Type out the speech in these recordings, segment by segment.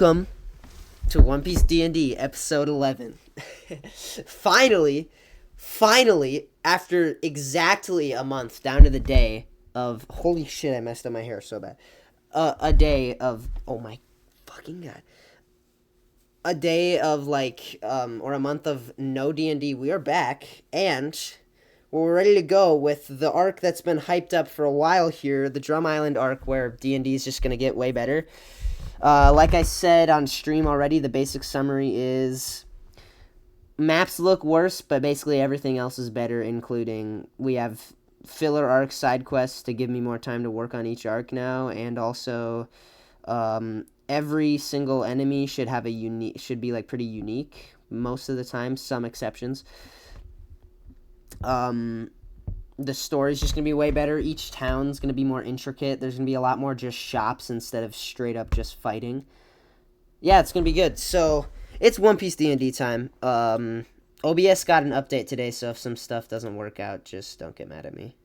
Welcome to One Piece D&D episode 11. finally, after exactly a month, down to the day of, holy shit, I messed up my hair so bad. A day of, oh my fucking god. A day of or a month of no D&D, we are back, and we're ready to go with the arc that's been hyped up for a while here, the Drum Island arc, where D&D is just going to get way better. Like I said on stream already, the basic summary is maps look worse, but basically everything else is better, including we have filler arc side quests to give me more time to work on each arc now, and also every single enemy should be like pretty unique most of the time, some exceptions. The story's just gonna be way better. Each town's gonna be more intricate. There's gonna be a lot more just shops instead of straight up just fighting. Yeah, it's gonna be good. So it's One Piece D&D time. OBS got an update today, so if some stuff doesn't work out, just don't get mad at me.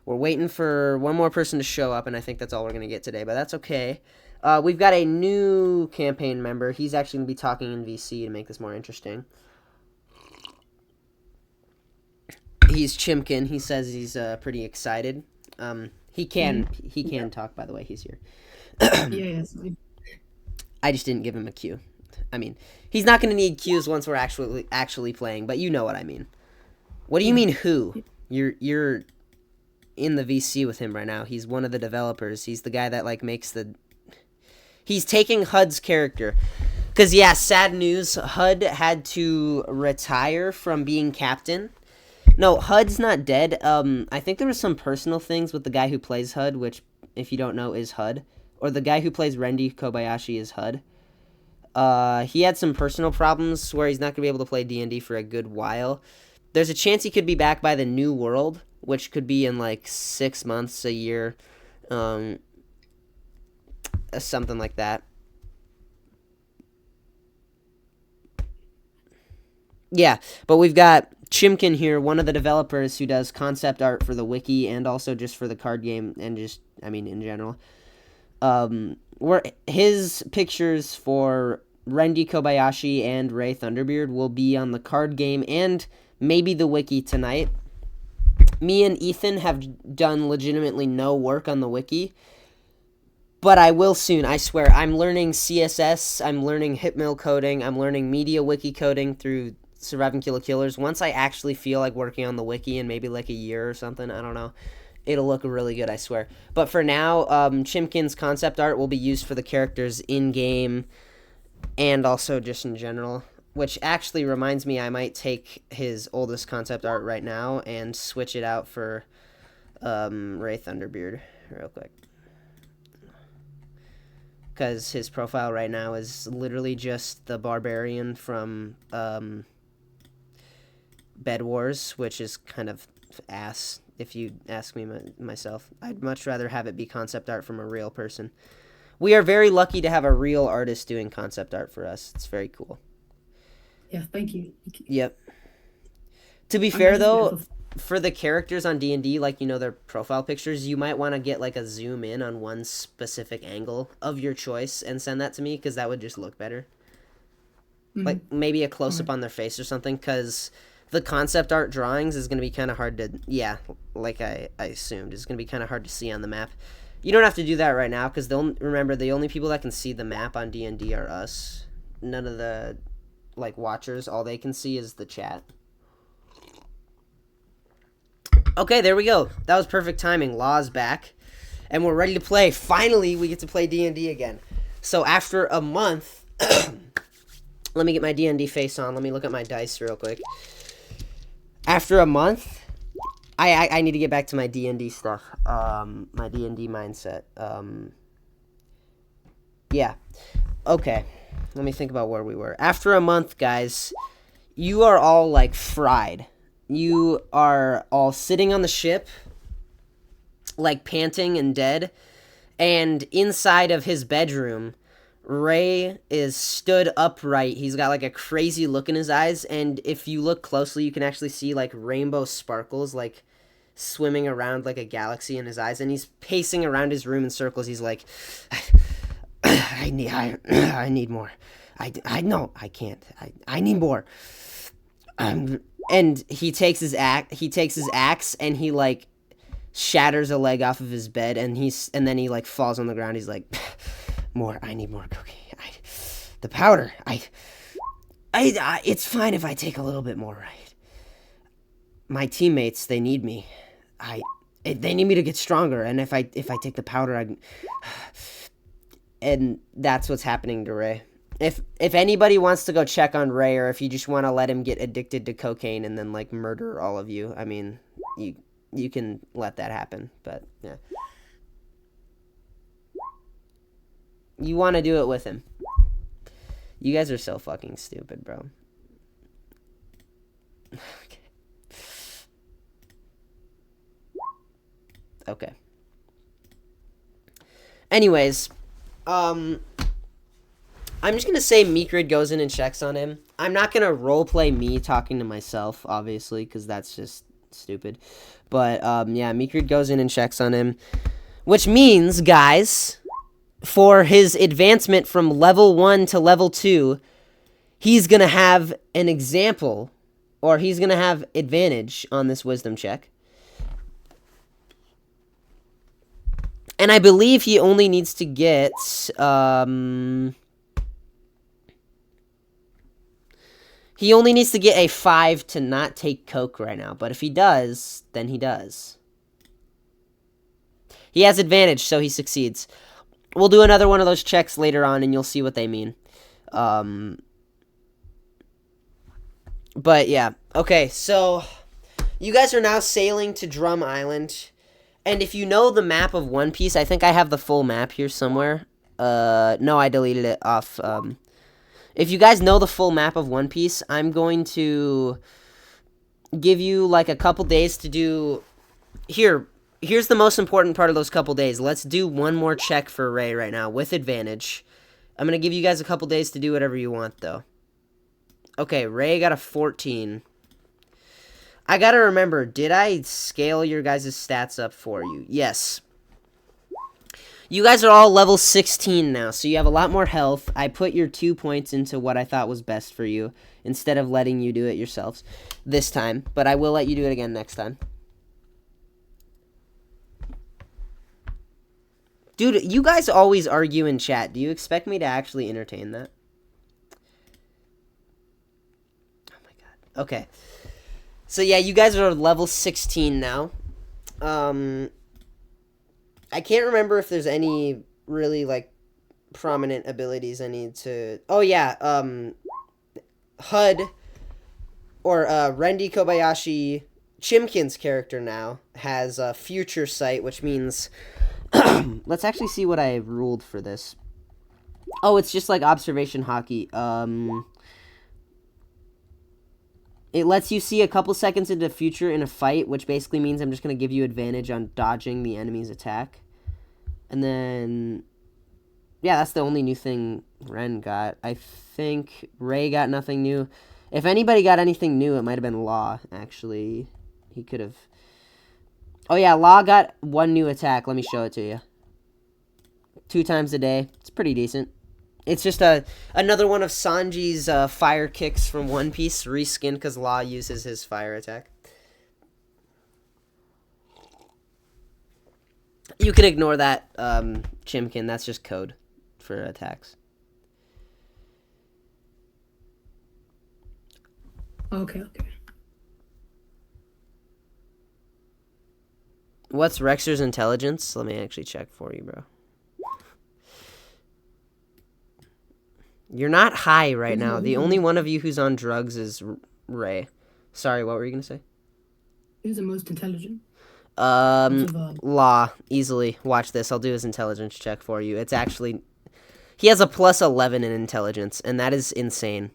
We're waiting for one more person to show up, and I think that's all we're gonna get today, but that's okay. We've got a new campaign member. He's actually gonna be talking in VC to make this more interesting. He's Chimkin. He says he's pretty excited. He can talk, by the way. He's here. Yes. I just didn't give him a cue. I mean, he's not going to need cues once we're actually playing, but you know what I mean. What do you mean who? You're in the VC with him right now. He's one of the developers. He's the guy that makes the. He's taking HUD's character. Because, yeah, sad news. HUD had to retire from being captain. No, HUD's not dead. I think there was some personal things with the guy who plays HUD, which, if you don't know, is HUD. Or the guy who plays Rendi Kobayashi is HUD. He had some personal problems where he's not going to be able to play D&D for a good while. There's a chance he could be back by the New World, which could be in 6 months, a year. Something like that. Yeah, but we've got Chimkin here, one of the developers who does concept art for the wiki and also just for the card game and in general. His pictures for Rendi Kobayashi and Ray Thunderbeard will be on the card game and maybe the wiki tonight. Me and Ethan have done legitimately no work on the wiki, but I will soon, I swear. I'm learning CSS, I'm learning Hitmill coding, I'm learning media wiki coding through Surviving Killers. Once I actually feel like working on the wiki in maybe a year or something, I don't know, it'll look really good, I swear. But for now, Chimkin's concept art will be used for the characters in-game and also just in general, which actually reminds me I might take his oldest concept art right now and switch it out for Ray Thunderbeard real quick. Because his profile right now is literally just the barbarian from Bed Wars, which is kind of ass, if you ask me myself. I'd much rather have it be concept art from a real person. We are very lucky to have a real artist doing concept art for us. It's very cool. Yeah, thank you. Yep. To be fair, though, for the characters on D&D, their profile pictures, you might want to get, a zoom in on one specific angle of your choice and send that to me, because that would just look better. Mm-hmm. Maybe a close-up on their face or something, because the concept art drawings is going to be kind of hard to, I assumed, it's going to be kind of hard to see on the map. You don't have to do that right now, because remember, the only people that can see the map on D&D are us. None of the, watchers, all they can see is the chat. Okay, there we go. That was perfect timing. Law's back, and we're ready to play. Finally, we get to play D&D again. So after a month, let me get my D&D face on. Let me look at my dice real quick. After a month, I need to get back to my D&D stuff. My D&D mindset. Yeah. Okay. Let me think about where we were. After a month, guys, you are all, fried. You are all sitting on the ship, panting and dead. And inside of his bedroom, Ray is stood upright. He's got, a crazy look in his eyes. And if you look closely, you can actually see, rainbow sparkles, swimming around like a galaxy in his eyes. And he's pacing around his room in circles. He's like, I need more. I no, I can't. I need more. And he takes his axe and he like shatters a leg off of his bed, and then he like falls on the ground. He's like, more. I need more cookie. The powder. It's fine if I take a little bit more, right? My teammates, they need me. They need me to get stronger, and if I take the powder, and that's what's happening to Ray. If anybody wants to go check on Ray, or if you just want to let him get addicted to cocaine and then like murder all of you, I mean, you can let that happen, but yeah. You want to do it with him. You guys are so fucking stupid, bro. Okay. Anyways, I'm just gonna say Meekrid goes in and checks on him. I'm not gonna roleplay me talking to myself, obviously, because that's just stupid. But yeah, Meekrid goes in and checks on him, which means, guys, for his advancement from level 1 to level 2, he's gonna have an example, or he's gonna have advantage on this wisdom check. And I believe he only needs to get, he only needs to get a 5 to not take coke right now. But if he does, then he does. He has advantage, so he succeeds. We'll do another one of those checks later on, and you'll see what they mean. But yeah. Okay, so you guys are now sailing to Drum Island. And if you know the map of One Piece, I think I have the full map here somewhere. No, I deleted it off. If you guys know the full map of One Piece, I'm going to give you like a couple days to do. Here's the most important part of those couple days. Let's do one more check for Ray right now with advantage. I'm going to give you guys a couple days to do whatever you want, though. Okay, Ray got a 14. I gotta remember, did I scale your guys' stats up for you? Yes. You guys are all level 16 now, so you have a lot more health. I put your 2 points into what I thought was best for you, instead of letting you do it yourselves this time. But I will let you do it again next time. Dude, you guys always argue in chat. Do you expect me to actually entertain that? Oh my god. Okay. So yeah, you guys are level 16 now. I can't remember if there's any really like prominent abilities I need to. Oh yeah, HUD or Rendi Kobayashi, Chimkin's character now has a future sight, which means let's actually see what I ruled for this. Oh, it's just like observation hockey. It lets you see a couple seconds into the future in a fight, which basically means I'm just going to give you advantage on dodging the enemy's attack. And then, yeah, that's the only new thing Ren got. I think Ray got nothing new. If anybody got anything new, it might have been Law, actually. He could have. Oh, yeah, Law got one new attack. Let me show it to you. 2 times a day. It's pretty decent. It's just another one of Sanji's fire kicks from One Piece, reskinned because Law uses his fire attack. You can ignore that, Chimkin. That's just code for attacks. Okay. What's Rexer's intelligence? Let me actually check for you, bro. You're not high right now. The only one of you who's on drugs is Ray. Sorry, what were you going to say? Who's the most intelligent? Law. Easily. Watch this. I'll do his intelligence check for you. It's actually... He has a plus 11 in intelligence, and that is insane.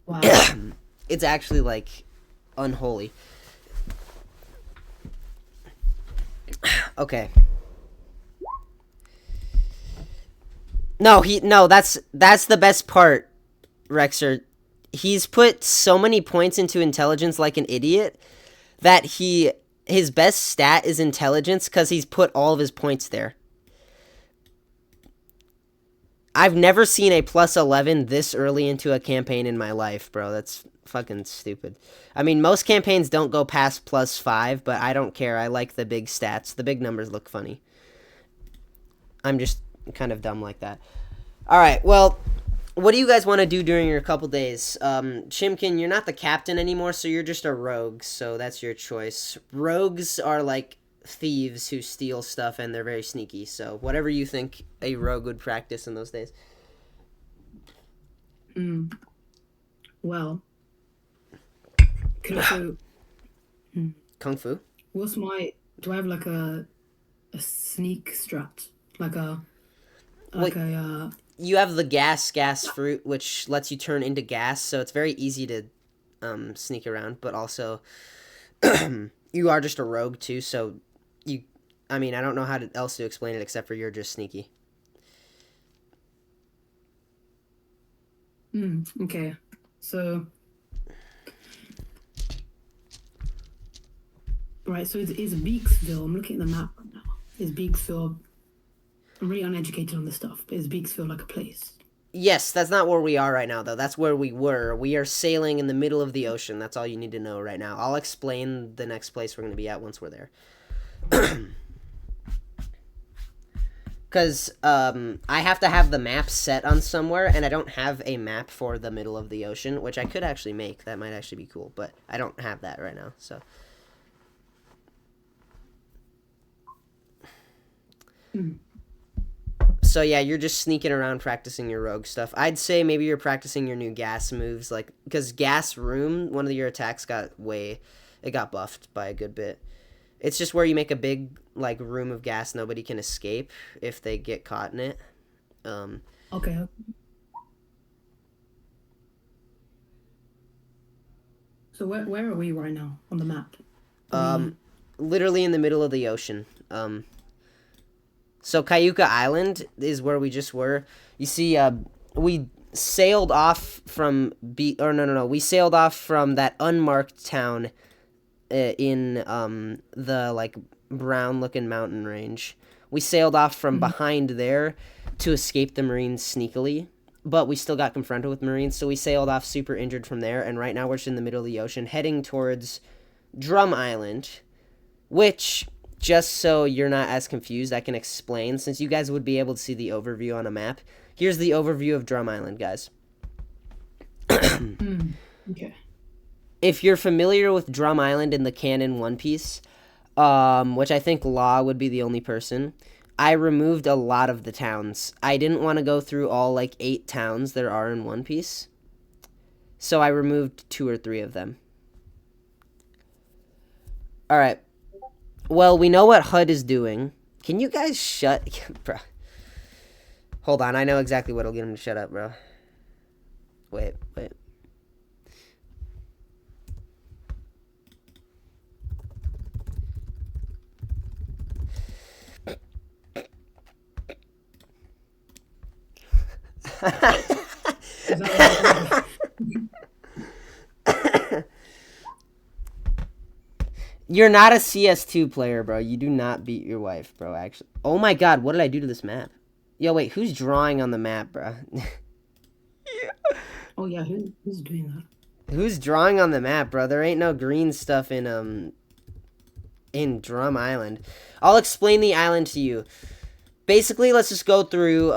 Wow. It's actually, like, unholy. Okay. No, that's the best part, Rexer. He's put so many points into intelligence like an idiot that his best stat is intelligence because he's put all of his points there. I've never seen a plus 11 this early into a campaign in my life, bro. That's fucking stupid. I mean, most campaigns don't go past plus 5, but I don't care. I like the big stats. The big numbers look funny. I'm just kind of dumb like that. All right, well, what do you guys want to do during your couple days? Chimkin, you're not the captain anymore, so you're just a rogue, so that's your choice. Rogues are like thieves who steal stuff, and they're very sneaky, so whatever you think a rogue would practice in those days. Well, so Kung Fu? what's my? Do I have like a sneak strat? Like a Wait. a You have the gas fruit, which lets you turn into gas, so it's very easy to sneak around, but also you are just a rogue too, so I mean, I don't know how else to explain it except for you're just sneaky. okay. So right, so it's Beaksville. I'm looking at the map right now. Is Beaksville? I'm really uneducated on this stuff, but is Beaksville like a place? Yes, that's not where we are right now, though. That's where we were. We are sailing in the middle of the ocean. That's all you need to know right now. I'll explain the next place we're going to be at once we're there. Because I have to have the map set on somewhere, and I don't have a map for the middle of the ocean, which I could actually make. That might actually be cool, but I don't have that right now, so... So yeah, you're just sneaking around practicing your rogue stuff. I'd say maybe you're practicing your new gas moves, like because gas room, one of your attacks it got buffed by a good bit. It's just where you make a big like room of gas nobody can escape if they get caught in it. Okay. So where are we right now on the map? Literally in the middle of the ocean. So Cayuga Island is where we just were. You see, we sailed off from we sailed off from that unmarked town in the like brown looking mountain range. We sailed off from behind there to escape the Marines sneakily, but we still got confronted with Marines, so we sailed off super injured from there, and right now we're just in the middle of the ocean heading towards Drum Island, which, just so you're not as confused, I can explain, since you guys would be able to see the overview on a map. Here's the overview of Drum Island, guys. Okay. If you're familiar with Drum Island in the canon One Piece, which I think Law would be the only person, I removed a lot of the towns. I didn't want to go through all, 8 towns there are in One Piece, so I removed 2 or 3 of them. Alright. Well, we know what HUD is doing. Can you guys shut... Bro. Hold on, I know exactly what'll get him to shut up, bro. Wait. You're not a CS2 player, bro. You do not beat your wife, bro, actually. Oh my god, what did I do to this map? Yo, wait, who's drawing on the map, bro? Oh yeah, who's doing that? Who's drawing on the map, bro? There ain't no green stuff in Drum Island. I'll explain the island to you. Basically, let's just go through.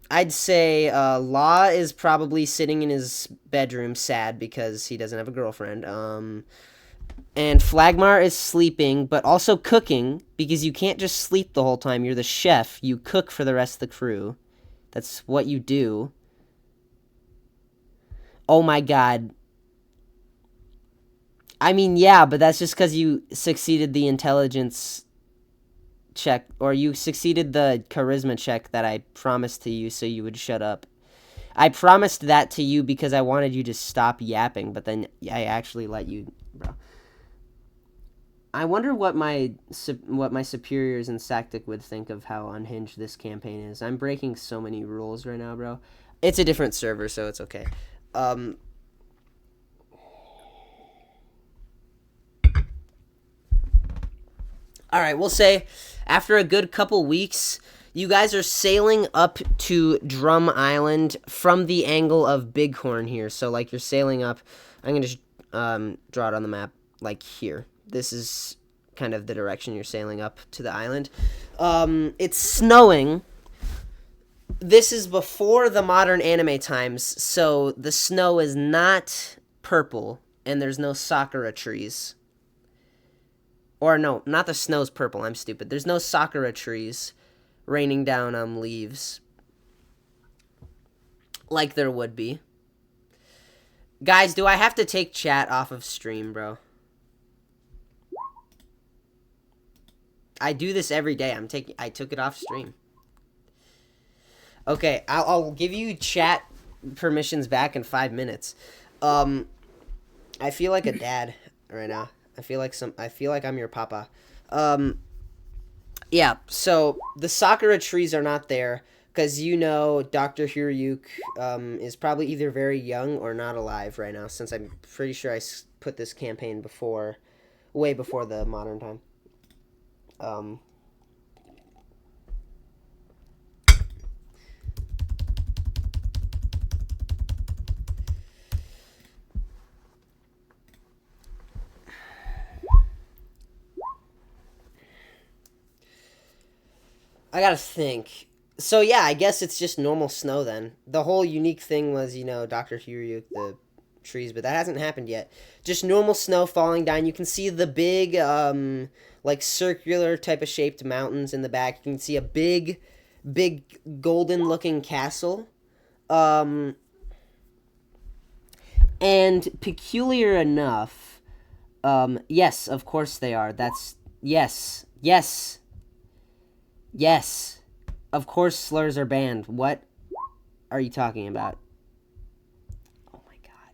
I'd say Law is probably sitting in his bedroom sad because he doesn't have a girlfriend. And Flagmar is sleeping, but also cooking, because you can't just sleep the whole time. You're the chef. You cook for the rest of the crew. That's what you do. Oh my god. I mean, yeah, but that's just because you succeeded the intelligence check, or you succeeded the charisma check that I promised to you so you would shut up. I promised that to you because I wanted you to stop yapping, but then I actually let you, bro. I wonder what my superiors in Sactic would think of how unhinged this campaign is. I'm breaking so many rules right now, bro. It's a different server, so it's okay. Alright, we'll say after a good couple weeks, You guys are sailing up to Drum Island from the angle of Bighorn here. So, like, you're sailing up. I'm going to just draw it on the map, like, here. This is kind of the direction you're sailing up to the island. It's snowing. This is before the modern anime times, so the snow is not purple, and there's no sakura trees. Or no, not the snow's purple, I'm stupid. There's no sakura trees raining down on leaves like there would be. Guys, do I have to take chat off of stream, bro? I do this every day. I took it off stream. Okay, I'll give you chat permissions back in 5 minutes. I feel like a dad right now. I feel like I'm your papa. Yeah, so the sakura trees are not there because Dr. Hiryuk is probably either very young or not alive right now, since I'm pretty sure I put this campaign way before the modern time. I gotta think. So yeah, I guess it's just normal snow then. The whole unique thing was, Dr. Hiryuk, the trees, but that hasn't happened yet. Just normal snow falling down. You can see the big, like circular type of shaped mountains in the back. You can see a big golden looking castle. And peculiar enough, yes, of course they are. Yes. Of course slurs are banned. What are you talking about? Oh my god.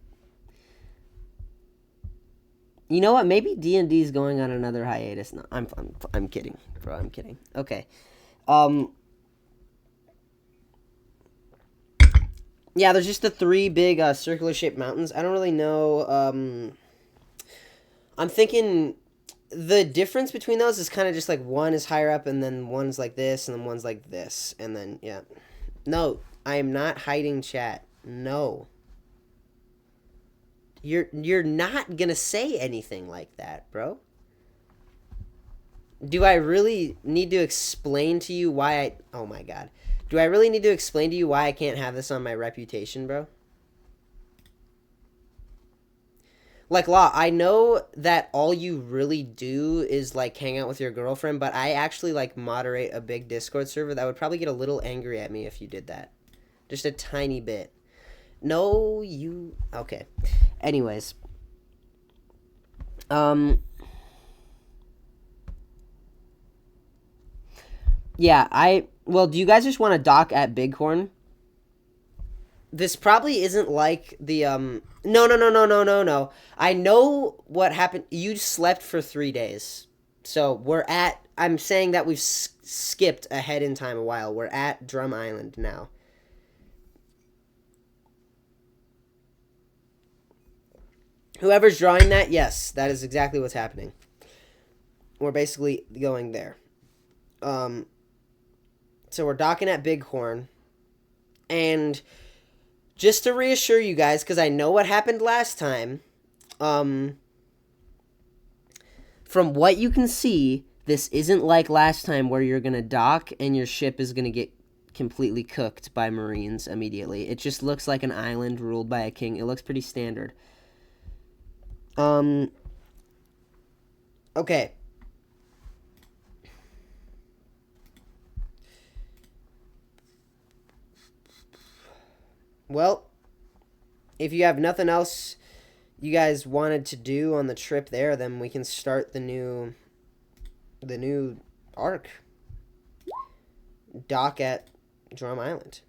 You know what? Maybe D&D is going on another hiatus. No, I'm kidding, bro. I'm kidding. Okay. Yeah, there's just the 3 big circular shaped mountains. I don't really know. I'm thinking the difference between those is kind of just like one is higher up and then one's like this and then one's like this and then yeah. No, I am not hiding chat. No. You're not gonna say anything like that, bro. Do I really need to explain to you why oh my god. Do I really need to explain to you why I can't have this on my reputation, bro? Like, Law, I know that all you really do is, like, hang out with your girlfriend, but I actually, like, moderate a big Discord server that would probably get a little angry at me if you did that. Just a tiny bit. No, you... Okay. Anyways. Yeah, Well, do you guys just want to dock at Bighorn? This probably isn't like the, No. I know what happened. You slept for 3 days. So I'm saying that we've skipped ahead in time a while. We're at Drum Island now. Whoever's drawing that, yes, that is exactly what's happening. We're basically going there. So we're docking at Bighorn. And just to reassure you guys, because I know what happened last time, from what you can see, this isn't like last time where you're going to dock and your ship is going to get completely cooked by Marines immediately. It just looks like an island ruled by a king. It looks pretty standard. Okay. Well, if you have nothing else you guys wanted to do on the trip there, then we can start the new arc. Dock at Drum Island.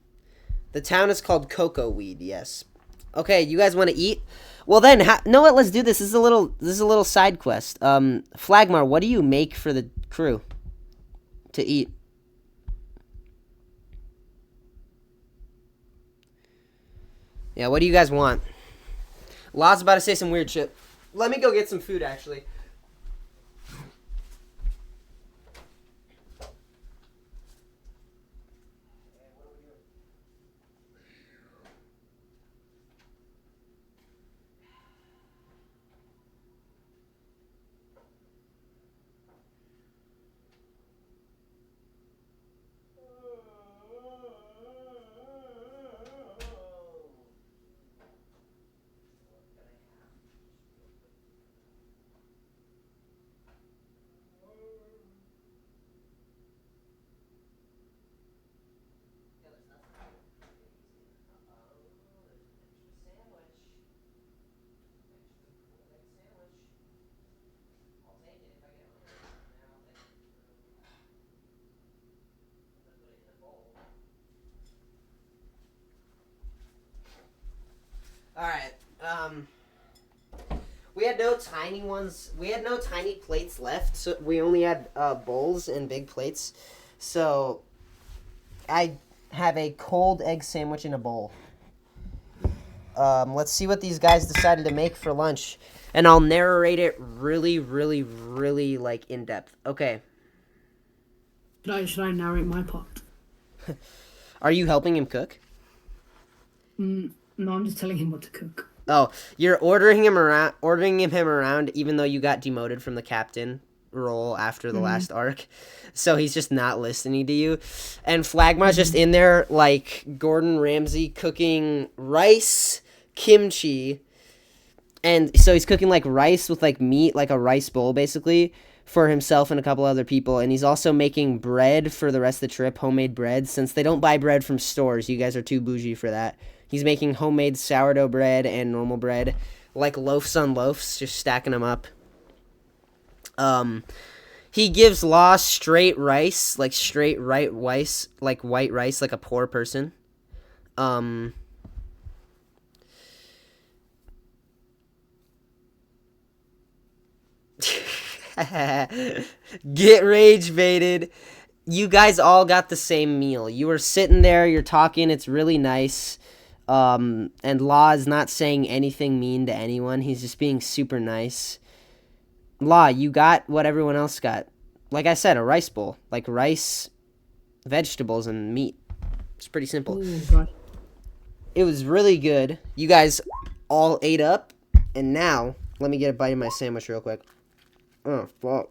The town is called Cocoa Weed, yes. Okay, you guys want to eat? Well then, know what? Let's do this. This is a little side quest. Flagmar, what do you make for the crew to eat? Yeah, what do you guys want? Law's about to say some weird shit. Let me go get some food, actually. All right. We had no tiny ones. We had no tiny plates left, so we only had bowls and big plates. So I have a cold egg sandwich in a bowl. Let's see what these guys decided to make for lunch, and I'll narrate it really, really, really like in depth. Okay. Should I narrate my part? Are you helping him cook? No, I'm just telling him what to cook. Oh, you're ordering him around, even though you got demoted from the captain role after the last arc. So he's just not listening to you. And Flagma's just in there like Gordon Ramsay cooking rice, kimchi, and so he's cooking like rice with like meat, like a rice bowl basically, for himself and a couple other people. And he's also making bread for the rest of the trip, homemade bread, since they don't buy bread from stores. You guys are too bougie for that. He's making homemade sourdough bread and normal bread, like loaves on loaves, just stacking them up. He gives Law straight rice, like straight right rice, like white rice, like a poor person. Get rage baited. You guys all got the same meal. You were sitting there, you're talking, it's really nice. And Law is not saying anything mean to anyone. He's just being super nice. Law, you got what everyone else got. Like I said, a rice bowl. Like rice, vegetables, and meat. It's pretty simple. Ooh, right. It was really good. You guys all ate up. And now, let me get a bite of my sandwich real quick. Oh, fuck.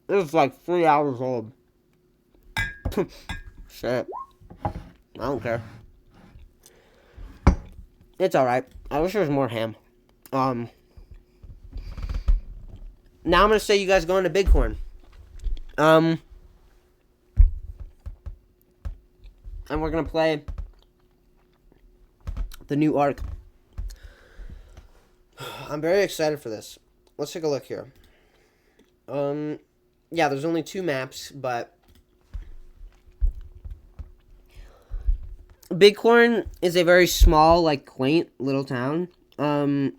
It was like 3 hours old. Shit. I don't care. It's alright. I wish there was more ham. Now I'm gonna say you guys going to Bighorn. And we're gonna play the new arc. I'm very excited for this. Let's take a look here. Yeah, there's only 2 maps, but Bighorn is a very small, like, quaint little town. There's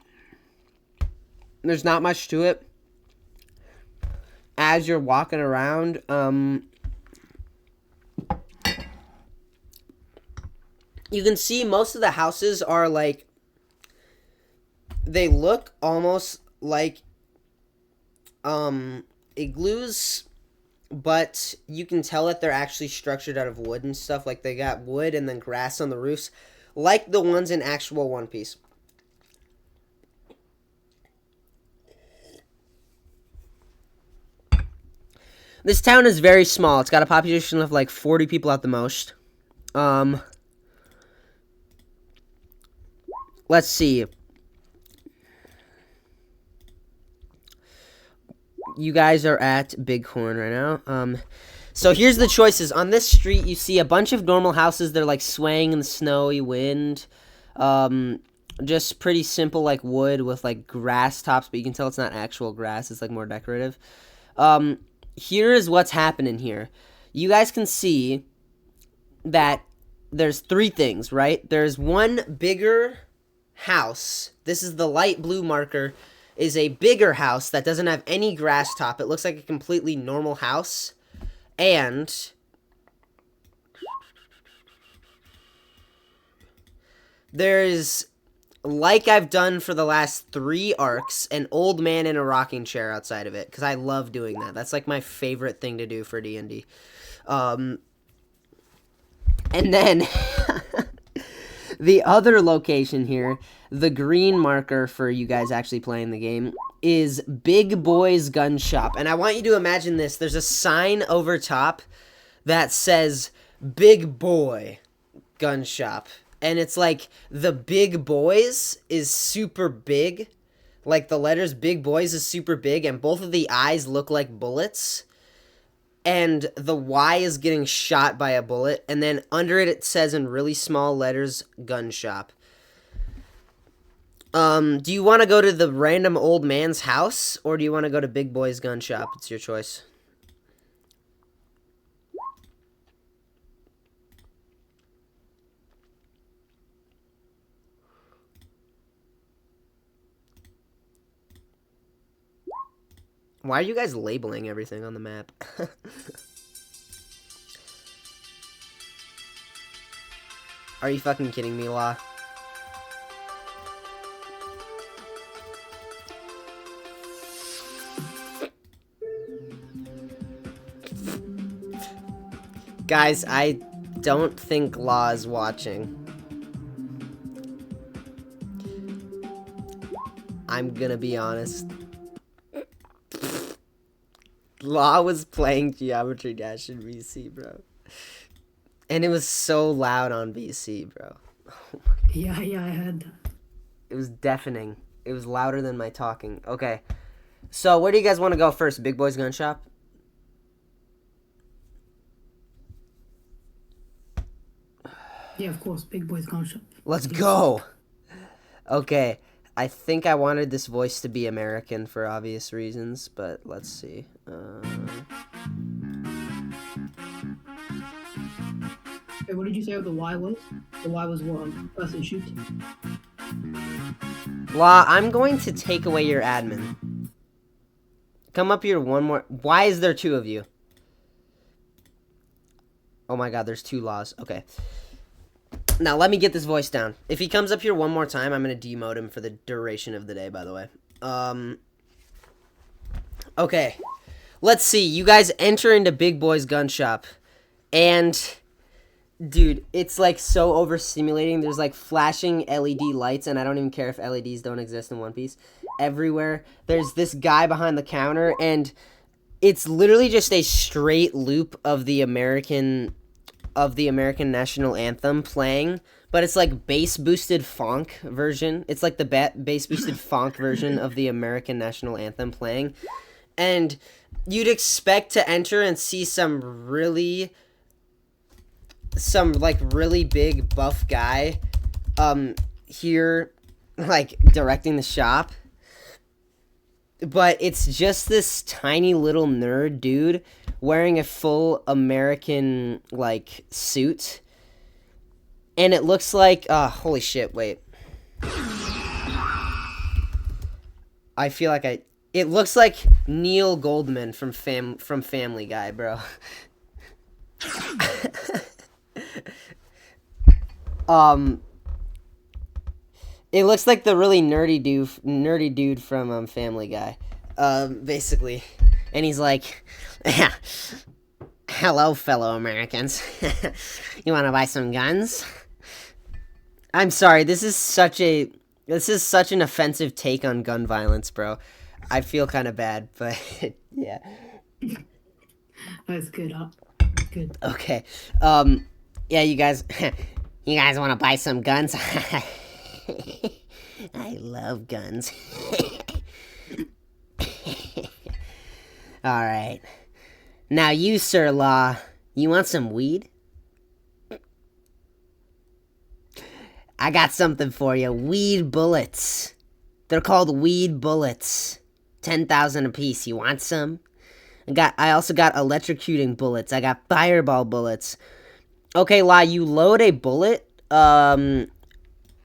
not much to it. As you're walking around, you can see most of the houses are, like, they look almost like, igloos, but you can tell that they're actually structured out of wood and stuff. Like, they got wood and then grass on the roofs, like the ones in actual One Piece. This town is very small. It's got a population of like 40 people at the most. Let's see. You guys are at Bighorn right now. So here's the choices. On this street, you see a bunch of normal houses. They're like swaying in the snowy wind. Just pretty simple, like wood with like grass tops, but you can tell it's not actual grass. It's like more decorative. Here is what's happening here. You guys can see that there's 3 things, right? There's one bigger house. This is the light blue marker. Is a bigger house that doesn't have any grass top. It looks like a completely normal house. And there's, like I've done for the last 3 arcs, an old man in a rocking chair outside of it. Because I love doing that. That's like my favorite thing to do for D&D. And then the other location here, the green marker for you guys actually playing the game, is Big Boy's Gun Shop. And I want you to imagine this. There's a sign over top that says Big Boy Gun Shop. And it's like the Big Boys is super big. Like the letters Big Boys is super big. And both of the eyes look like bullets. And the Y is getting shot by a bullet. And then under it, it says in really small letters, Gun Shop. Do you want to go to the random old man's house? Or do you want to go to Big Boy's Gun Shop? It's your choice. Why are you guys labeling everything on the map? Are you fucking kidding me, Law? Guys, I don't think Law is watching. I'm gonna be honest. Law was playing Geometry Dash in VC, bro. And it was so loud on VC, bro. Yeah, I heard that. It was deafening. It was louder than my talking. Okay. So, where do you guys want to go first? Big Boy's Gun Shop? Yeah, of course, Big Boy's Gun Shop. Let's go! Okay. I think I wanted this voice to be American for obvious reasons, but let's see. Hey, what did you say the Y was? The Y was what? Person shooting. Law, I'm going to take away your admin. Come up here one more. Why is there two of you? Oh my god, there's two Laws. Okay. Now, let me get this voice down. If he comes up here one more time, I'm going to demote him for the duration of the day, by the way. Okay. Let's see. You guys enter into Big Boy's Gun Shop. And, dude, it's, like, so overstimulating. There's, like, flashing LED lights, and I don't even care if LEDs don't exist in One Piece. Everywhere. There's this guy behind the counter, and it's literally just a straight loop of the American national anthem playing, but it's like bass boosted funk version. It's like the bass boosted funk version of the American national anthem playing, and you'd expect to enter and see some really big buff guy here, like, directing the shop, but it's just this tiny little nerd dude wearing a full American, like, suit. And it looks like... holy shit, wait. I feel like It looks like Neil Goldman from Family Guy, bro. It looks like the really nerdy dude from Family Guy. Basically. And he's like... Hello, fellow Americans. You want to buy some guns? I'm sorry, this is such an offensive take on gun violence, bro. I feel kind of bad, but yeah. That's good, huh? Good. Okay. Yeah, you guys want to buy some guns? I love guns. All right. Now you, Sir Law, you want some weed? I got something for you. Weed bullets. They're called weed bullets. 10,000 apiece. You want some? I also got electrocuting bullets. I got fireball bullets. Okay, Law, you load a bullet, and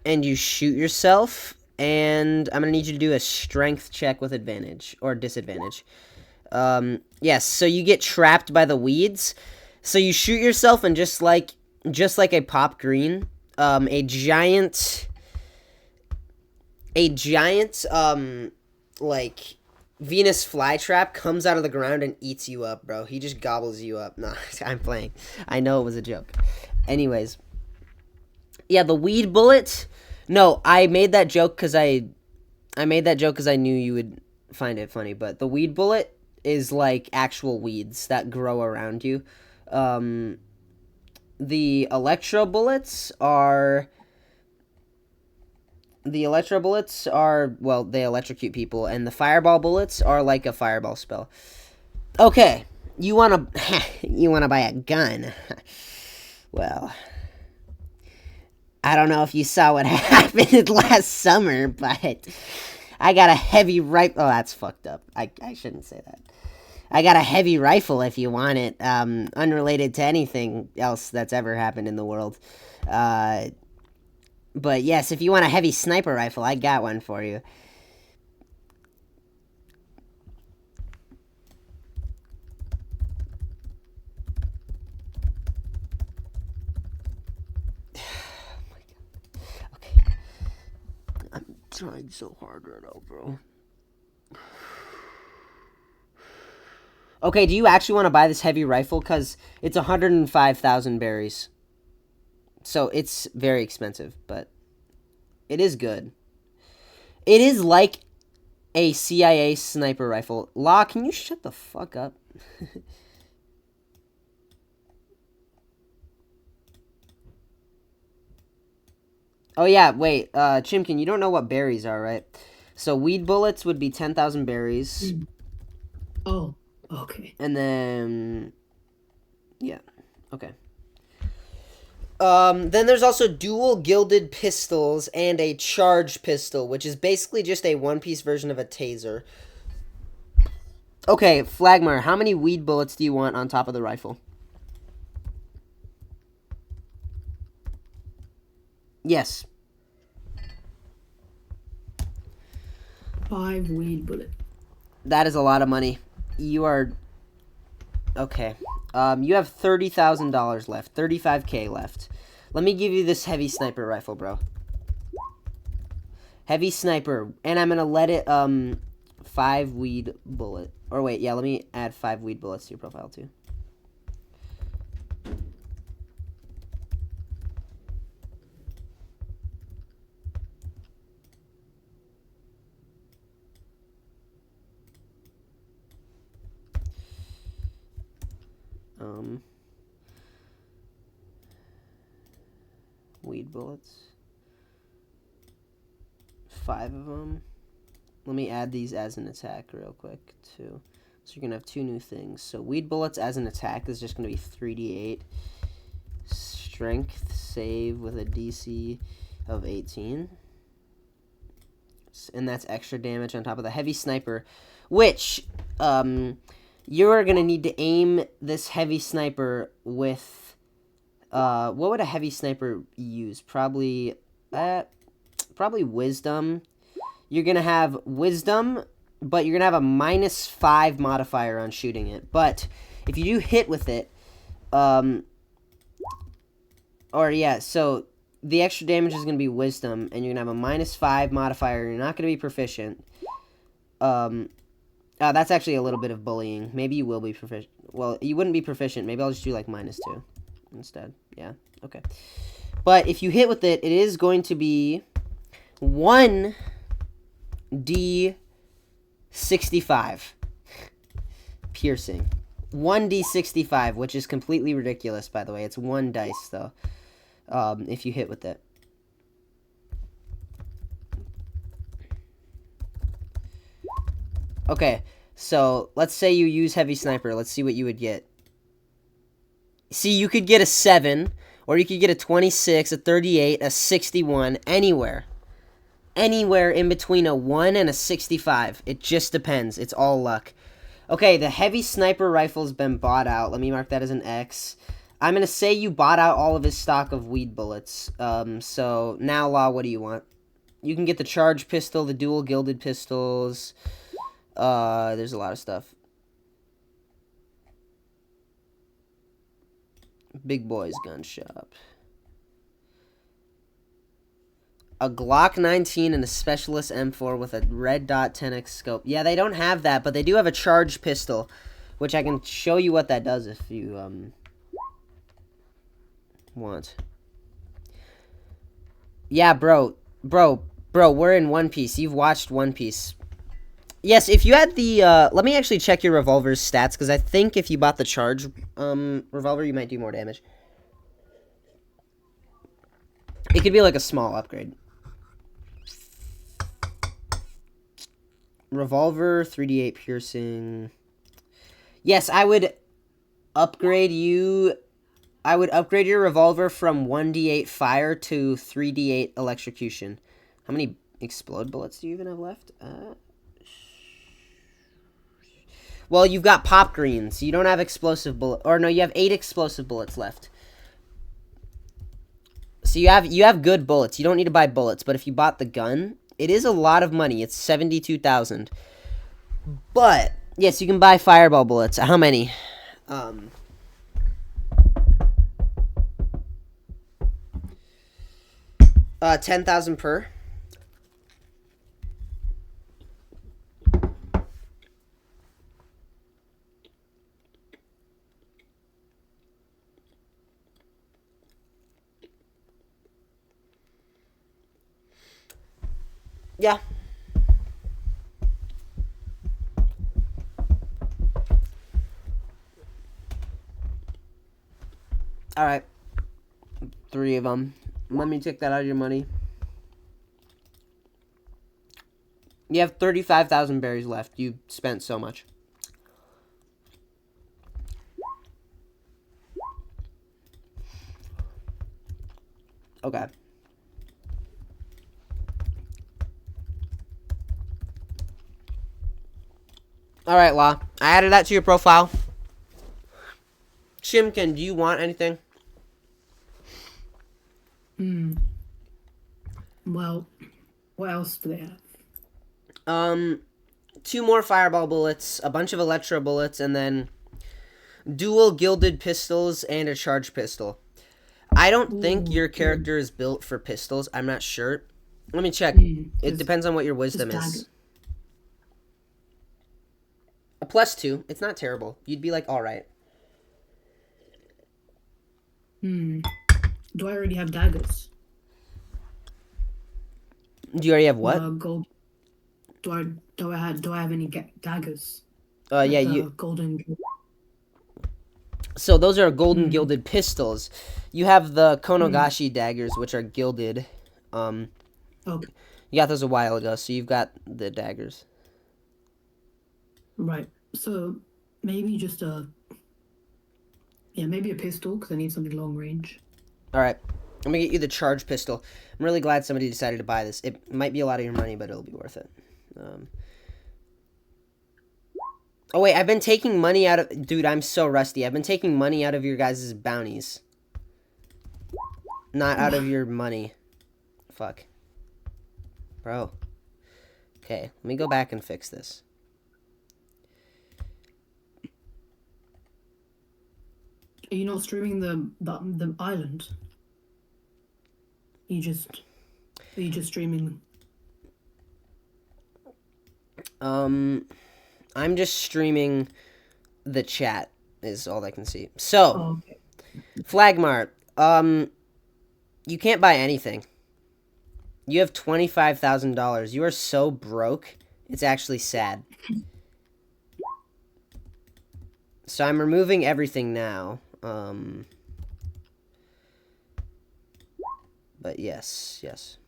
you shoot yourself, and I'm gonna need you to do a strength check with advantage, or disadvantage. Yes, so you get trapped by the weeds. So you shoot yourself, and just like a pop green, a giant, like, Venus flytrap comes out of the ground and eats you up, bro. He just gobbles you up. Nah, I'm playing. I know it was a joke. Anyways. Yeah, the weed bullet. No, I made that joke because I knew you would find it funny. But the weed bullet is like actual weeds that grow around you. The electro bullets are... well, they electrocute people, and the fireball bullets are like a fireball spell. Okay, you wanna buy a gun? Well, I don't know if you saw what happened last summer, but I got a heavy rifle. Oh, that's fucked up. I shouldn't say that. I got a heavy rifle if you want it. Unrelated to anything else that's ever happened in the world. But yes, if you want a heavy sniper rifle, I got one for you. trying so hard right now, bro. Okay, do you actually want to buy this heavy rifle? Because it's 105,000 berries. So it's very expensive, but it is good. It is like a CIA sniper rifle. Law, can you shut the fuck up? Oh, yeah, wait. Chimkin, you don't know what berries are, right? So weed bullets would be 10,000 berries. Oh, okay. And then... yeah, okay. Then there's also dual gilded pistols and a charged pistol, which is basically just a one-piece version of a taser. Okay, Flagmar, how many weed bullets do you want on top of the rifle? Yes. 5 weed bullet. That is a lot of money. You are... okay. You have $30,000 left. $35K left. Let me give you this heavy sniper rifle, bro. Heavy sniper. And I'm gonna let it, 5 weed bullet. Or wait, yeah, let me add 5 weed bullets to your profile, too. Weed bullets. 5 of them. Let me add these as an attack real quick, too. So you're going to have 2 new things. So weed bullets as an attack is just going to be 3d8. Strength save with a DC of 18. And that's extra damage on top of the heavy sniper, which you're going to need to aim this heavy sniper with... what would a heavy sniper use? Probably wisdom. You're going to have wisdom, but you're going to have a -5 modifier on shooting it. But if you do hit with it, so the extra damage is going to be wisdom, and you're going to have a -5 modifier. You're not going to be proficient. That's actually a little bit of bullying. Maybe you will be proficient. Well, you wouldn't be proficient. Maybe I'll just do like -2 instead. Yeah, okay. But if you hit with it, it is going to be 1d65 piercing. 1d65, which is completely ridiculous, by the way. It's 1 dice, though, if you hit with it. Okay, so let's say you use heavy sniper. Let's see what you would get. See, you could get a 7, or you could get a 26, a 38, a 61, anywhere. Anywhere in between a 1 and a 65. It just depends. It's all luck. Okay, the heavy sniper rifle's been bought out. Let me mark that as an X. I'm going to say you bought out all of his stock of weed bullets. So, now, Law, what do you want? You can get the charged pistol, the dual gilded pistols. There's a lot of stuff. Big Boy's Gun Shop. A Glock 19 and a Specialist M4 with a red dot 10x scope. Yeah, they don't have that, but they do have a charged pistol, which I can show you what that does if you want. Yeah, bro, we're in One Piece. You've watched One Piece. Yes, if you had the, let me actually check your revolver's stats, because I think if you bought the charge, revolver, you might do more damage. It could be like a small upgrade. Revolver, 3d8 piercing. Yes, I would upgrade you, I would upgrade your revolver from 1d8 fire to 3d8 electrocution. How many explode bullets do you even have left? Well, you've got pop greens. You don't have explosive bullet. Or no, you have 8 explosive bullets left. So you have good bullets. You don't need to buy bullets. But if you bought the gun, it is a lot of money. It's 72,000. But yes, you can buy fireball bullets. How many? 10,000 per. Yeah. All right. 3 of them. Let me take that out of your money. You have 35,000 berries left. You spent so much. Okay. All right, Law. I added that to your profile. Shimkin, do you want anything? Well, what else do they have? 2 more fireball bullets, a bunch of electro bullets, and then dual gilded pistols and a charged pistol. I don't think your character is built for pistols. I'm not sure. Let me check. It depends on what your wisdom is. A +2. It's not terrible. You'd be like, all right. Do I already have daggers? Do you already have what? Gold. Do I have any daggers? Yeah, you golden. So those are golden gilded pistols. You have the Konogashi daggers, which are gilded. Okay. You got those a while ago, so you've got the daggers. Right. So maybe just maybe a pistol because I need something long range. All right. I'm gonna get you the charged pistol. I'm really glad somebody decided to buy this. It might be a lot of your money, but it'll be worth it. Oh wait, I've been taking money out of... Dude, I'm so rusty. I've been taking money out of your guys' bounties. Not out of your money. Fuck. Bro. Okay, let me go back and fix this. Are you not streaming the island? Are you just streaming? I'm just streaming the chat is all I can see. So, okay. Flagmart, you can't buy anything. You have $25,000. You are so broke. It's actually sad. So I'm removing everything now. But yes. Yes,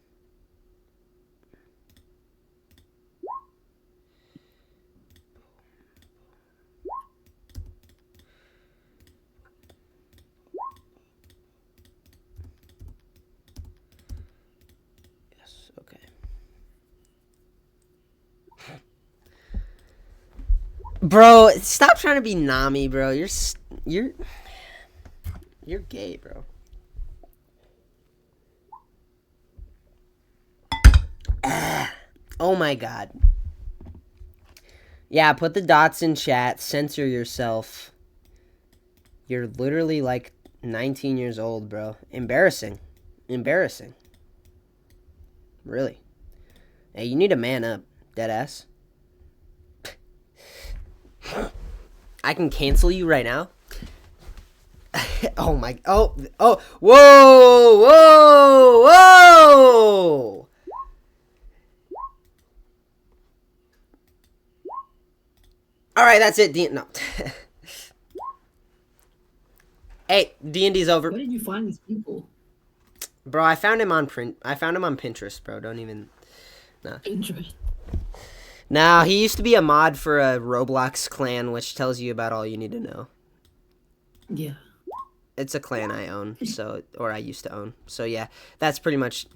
okay. Bro, stop trying to be Nami, bro. You're gay, bro. Oh my god. Yeah, put the dots in chat. Censor yourself. You're literally like 19 years old, bro. Embarrassing. Embarrassing. Really. Hey, you need to man up, deadass. I can cancel you right now. Oh my... Oh! Whoa! Whoa! Whoa! Alright, that's it. No. Hey, D&D's over. Where did you find these people? Bro, I found him on Pinterest, bro. Don't even... Nah. Pinterest. Now, he used to be a mod for a Roblox clan, which tells you about all you need to know. Yeah. It's a clan I own, or I used to own. So, yeah, that's pretty much...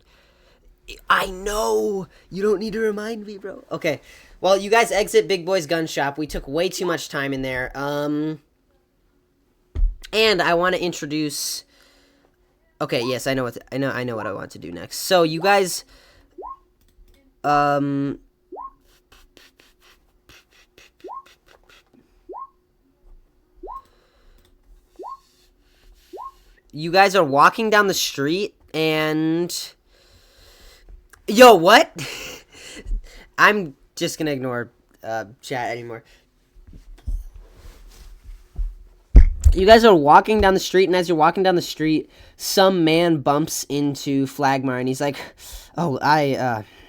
I know! You don't need to remind me, bro. Okay, well, you guys exit Big Boy's gun shop. We took way too much time in there. And I want to introduce... Okay, yes, I know what I want to do next. So, you guys... You guys are walking down the street, and... Yo, what? I'm just gonna ignore chat anymore. You guys are walking down the street, and as you're walking down the street, some man bumps into Flagmar, and he's like, oh,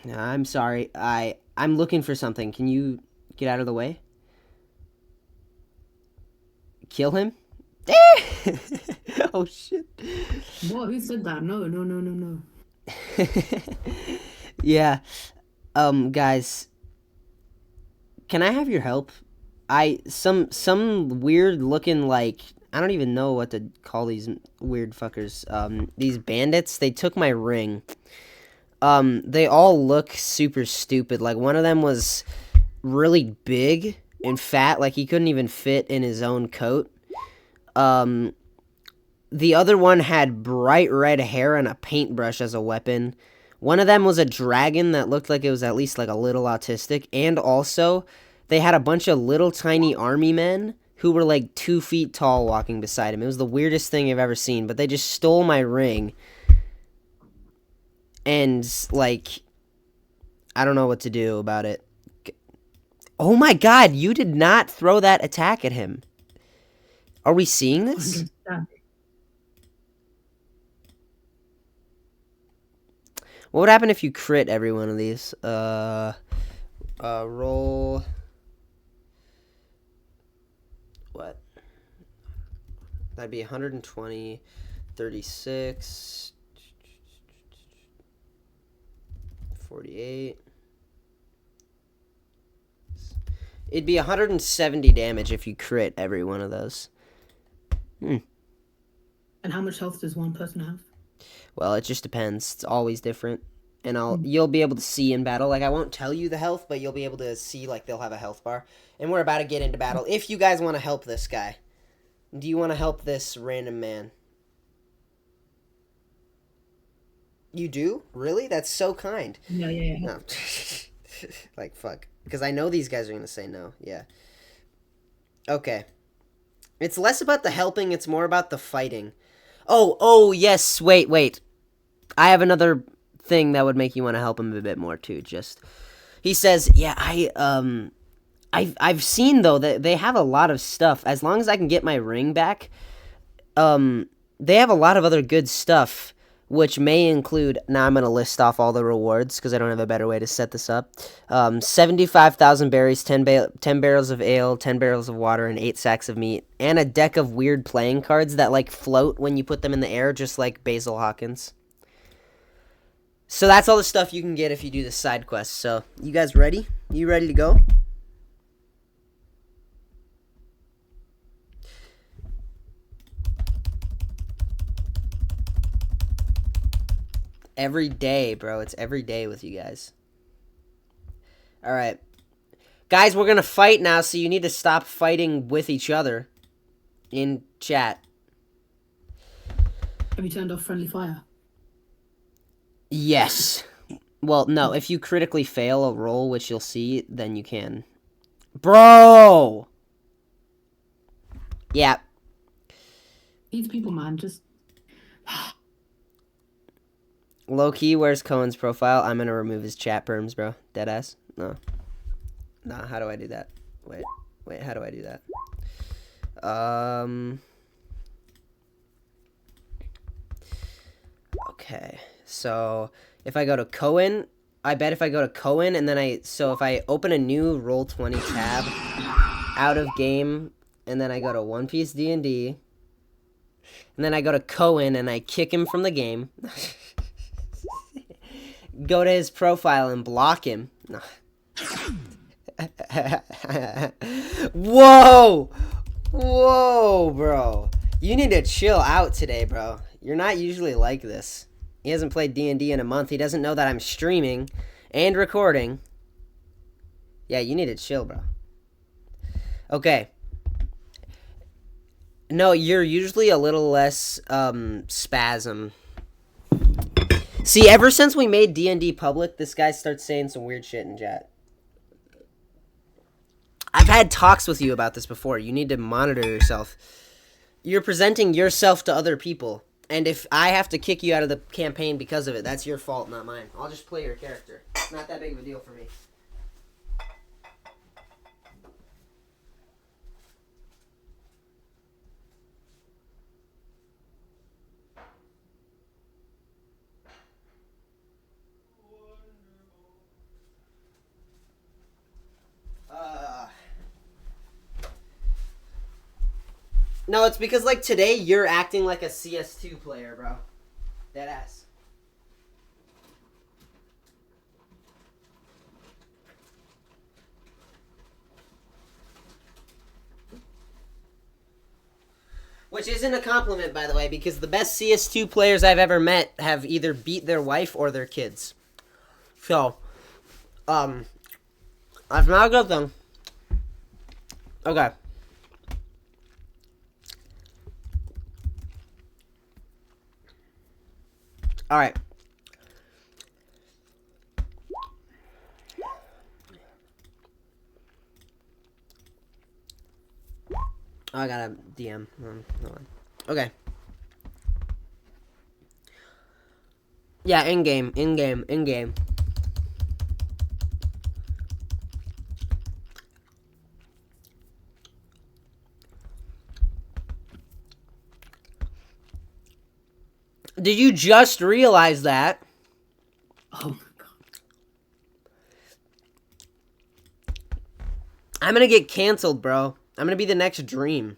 I'm sorry. I'm looking for something. Can you get out of the way? Kill him? Oh shit. What? Who said that? No, no, no, no, no. Yeah. Guys, can I have your help? Some weird looking, like, I don't even know what to call these weird fuckers. These bandits, they took my ring. They all look super stupid. Like, one of them was really big and fat, like he couldn't even fit in his own coat. The other one had bright red hair and a paintbrush as a weapon. One of them was a dragon that looked like it was at least like a little autistic, and also they had a bunch of little tiny army men who were like 2 feet tall walking beside him. It was the weirdest thing I've ever seen, but they just stole my ring. And, like, I don't know what to do about it. Oh my god, you did not throw that attack at him. Are we seeing this? What would happen if you crit every one of these? Roll. What? That'd be 120, 36, 48. It'd be 170 damage if you crit every one of those. And how much health does one person have? Well, it just depends. It's always different. And you'll be able to see in battle. Like, I won't tell you the health, but you'll be able to see, like, they'll have a health bar. And we're about to get into battle. If you guys want to help this guy. Do you want to help this random man? You do? Really? That's so kind. Yeah. No. Like, fuck. Because I know these guys are going to say no. Yeah. Okay. It's less about the helping, it's more about the fighting. Oh, yes, wait. I have another thing that would make you want to help him a bit more, too. Just, he says, yeah, I've seen, though, that they have a lot of stuff. As long as I can get my ring back, they have a lot of other good stuff, which may include, now I'm going to list off all the rewards, because I don't have a better way to set this up. 75,000 berries, 10 barrels of ale, 10 barrels of water, and 8 sacks of meat, and a deck of weird playing cards that, like, float when you put them in the air, just like Basil Hawkins. So that's all the stuff you can get if you do the side quest. So, you guys ready? You ready to go? Every day, bro. It's every day with you guys. Alright. Guys, we're gonna fight now, so you need to stop fighting with each other in chat. Have you turned off friendly fire? Yes. Well, no. If you critically fail a roll, which you'll see, then you can. Bro! Yeah. These people, man, just... Low-key, where's Cohen's profile? I'm gonna remove his chat perms, bro. Deadass? No. Nah, how do I do that? Wait, how do I do that? Okay. So, if I go to Cohen, I bet if I go to Cohen, and then if I open a new Roll20 tab, out of game, and then I go to One Piece D&D, and then I go to Cohen, and I kick him from the game, go to his profile and block him. Whoa, bro. You need to chill out today, bro. You're not usually like this. He hasn't played D&D in a month. He doesn't know that I'm streaming and recording. Yeah, you need to chill, bro. Okay. No, you're usually a little less spasm. See, ever since we made D&D public, this guy starts saying some weird shit in chat. I've had talks with you about this before. You need to monitor yourself. You're presenting yourself to other people. And if I have to kick you out of the campaign because of it, that's your fault, not mine. I'll just play your character. It's not that big of a deal for me. No, it's because like today you're acting like a CS2 player, bro. Deadass. Which isn't a compliment, by the way, because the best CS2 players I've ever met have either beat their wife or their kids. So, that's not a good thing. Okay. Alright. Oh, I got a DM. Hold on. Okay. Yeah, in-game. Did you just realize that? Oh my god. I'm gonna get canceled, bro. I'm gonna be the next Dream.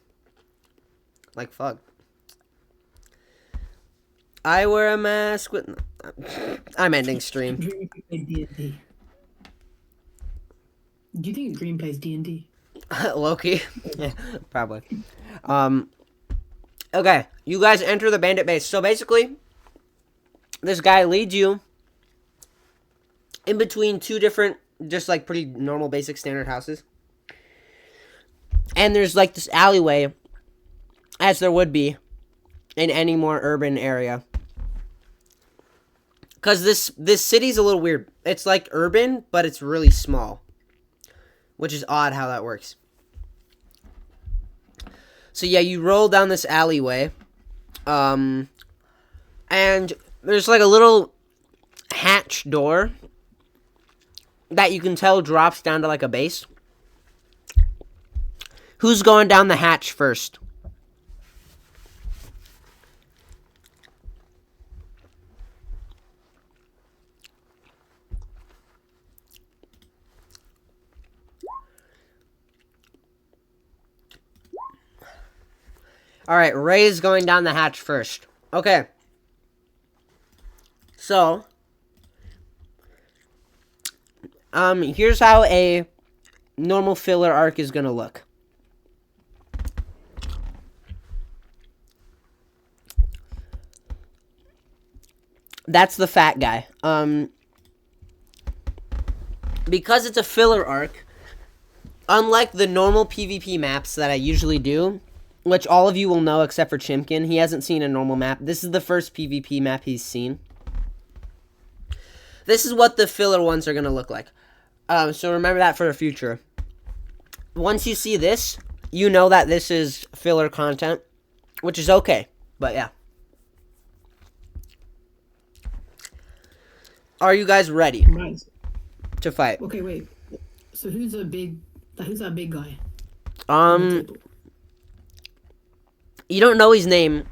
Like, fuck. I wear a mask with... I'm ending stream. Dream plays D&D. Do you think Dream plays D&D? Loki? Yeah, probably. Okay, you guys enter the bandit base. So basically, this guy leads you in between two different, just like pretty normal, basic, standard houses. And there's like this alleyway, as there would be in any more urban area. Because this city's a little weird. It's like urban, but it's really small. Which is odd how that works. So yeah, you roll down this alleyway. And there's like a little hatch door that you can tell drops down to like a base. Who's going down the hatch first? Alright, Ray's going down the hatch first. Okay. So, here's how a normal filler arc is gonna look. That's the fat guy. Because it's a filler arc, unlike the normal PvP maps that I usually do, which all of you will know except for Chimkin, he hasn't seen a normal map. This is the first PvP map he's seen. This is what the filler ones are going to look like. So remember that for the future. Once you see this, you know that this is filler content, which is okay. But yeah. Are you guys ready to fight? Okay, wait. So who's that big guy? You don't know his name,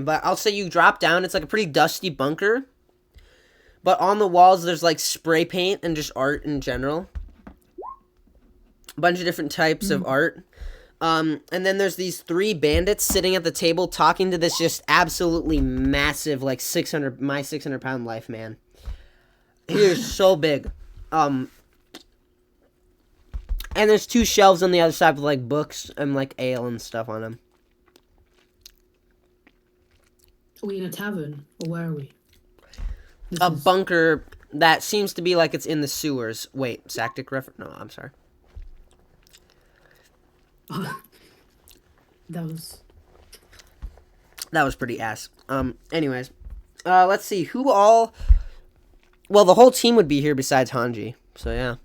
but I'll say you drop down. It's like a pretty dusty bunker. But on the walls, there's like spray paint and just art in general. A bunch of different types of art. And then there's these 3 bandits sitting at the table talking to this just absolutely massive, like 600-pound life man. He is so big. And there's 2 shelves on the other side with like books and like ale and stuff on them. Are we in a tavern or where are we? A bunker that seems to be like it's in the sewers. Wait, Sactic reference? No, I'm sorry. That was pretty ass. Anyways. Let's see. Who all... Well, the whole team would be here besides HANGE. So, yeah.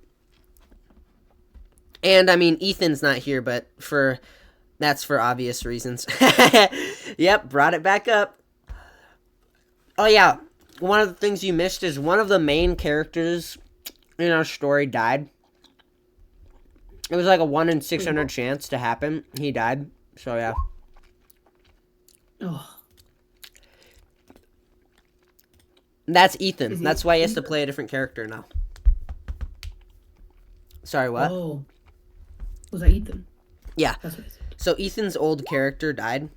And, I mean, Ethan's not here, but that's for obvious reasons. Yep, brought it back up. Oh, yeah. One of the things you missed is one of the main characters in our story died. It was like a 1 in 600 chance to happen. He died. So, yeah. Oh. That's Ethan. That's why he has to play a different character now. Sorry, what? Oh. Was that Ethan? Yeah. That's what I said. So Ethan's old character died.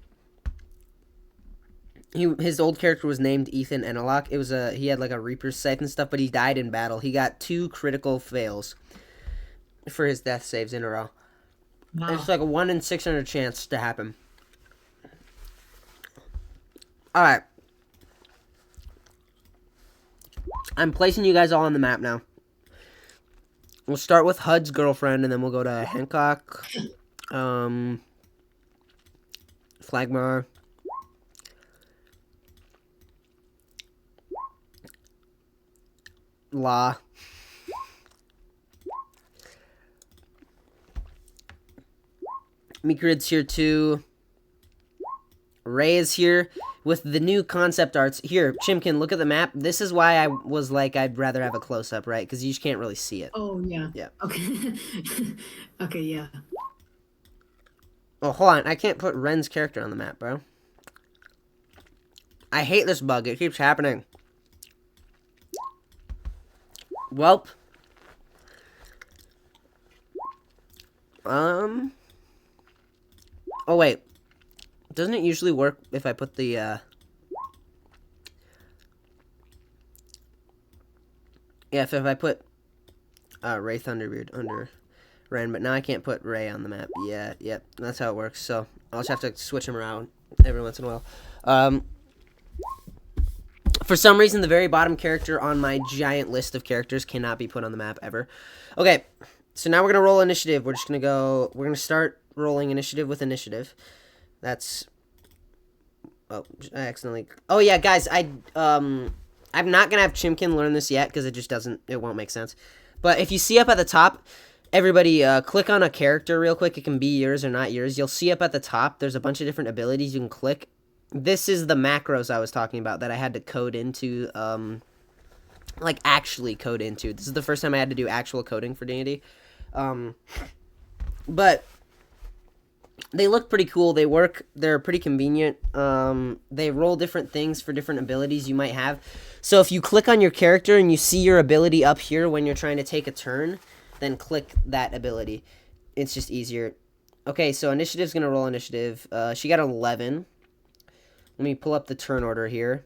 His old character was named Ethan Enelok. He had like a Reaper's Scythe and stuff, but he died in battle. He got 2 critical fails for his death saves in a row. Wow. It's like a 1 in 600 chance to happen. All right. I'm placing you guys all on the map now. We'll start with HUD's girlfriend, and then we'll go to Hancock, Flagmar, La. Mikrid's here too. Ray is here with the new concept arts. Here, Chimkin, look at the map. This is why I was like, I'd rather have a close-up, right? Because you just can't really see it. Oh, yeah. Yeah. Okay. Okay, yeah. Oh, hold on. I can't put Ren's character on the map, bro. I hate this bug. It keeps happening. Welp. Oh, wait. Doesn't it usually work if I put the, Yeah, if I put, Ray Thunderbeard under Ren, but now I can't put Ray on the map. Yeah, yep, that's how it works. So I'll just have to switch him around every once in a while. For some reason, the very bottom character on my giant list of characters cannot be put on the map ever. Okay, so now we're gonna roll initiative. We're gonna start rolling initiative with initiative. That's, oh, I accidentally, oh yeah, guys, I'm not gonna have Chimkin learn this yet because it won't make sense. But if you see up at the top, everybody click on a character real quick. It can be yours or not yours. You'll see up at the top, there's a bunch of different abilities you can click. This is the macros I was talking about that I had to code into, like actually code into. This is the first time I had to do actual coding for D&D. But they look pretty cool. They work. They're pretty convenient. They roll different things for different abilities you might have. So if you click on your character and you see your ability up here when you're trying to take a turn, then click that ability. It's just easier. Okay, so initiative's going to roll initiative. She got 11. Let me pull up the turn order here.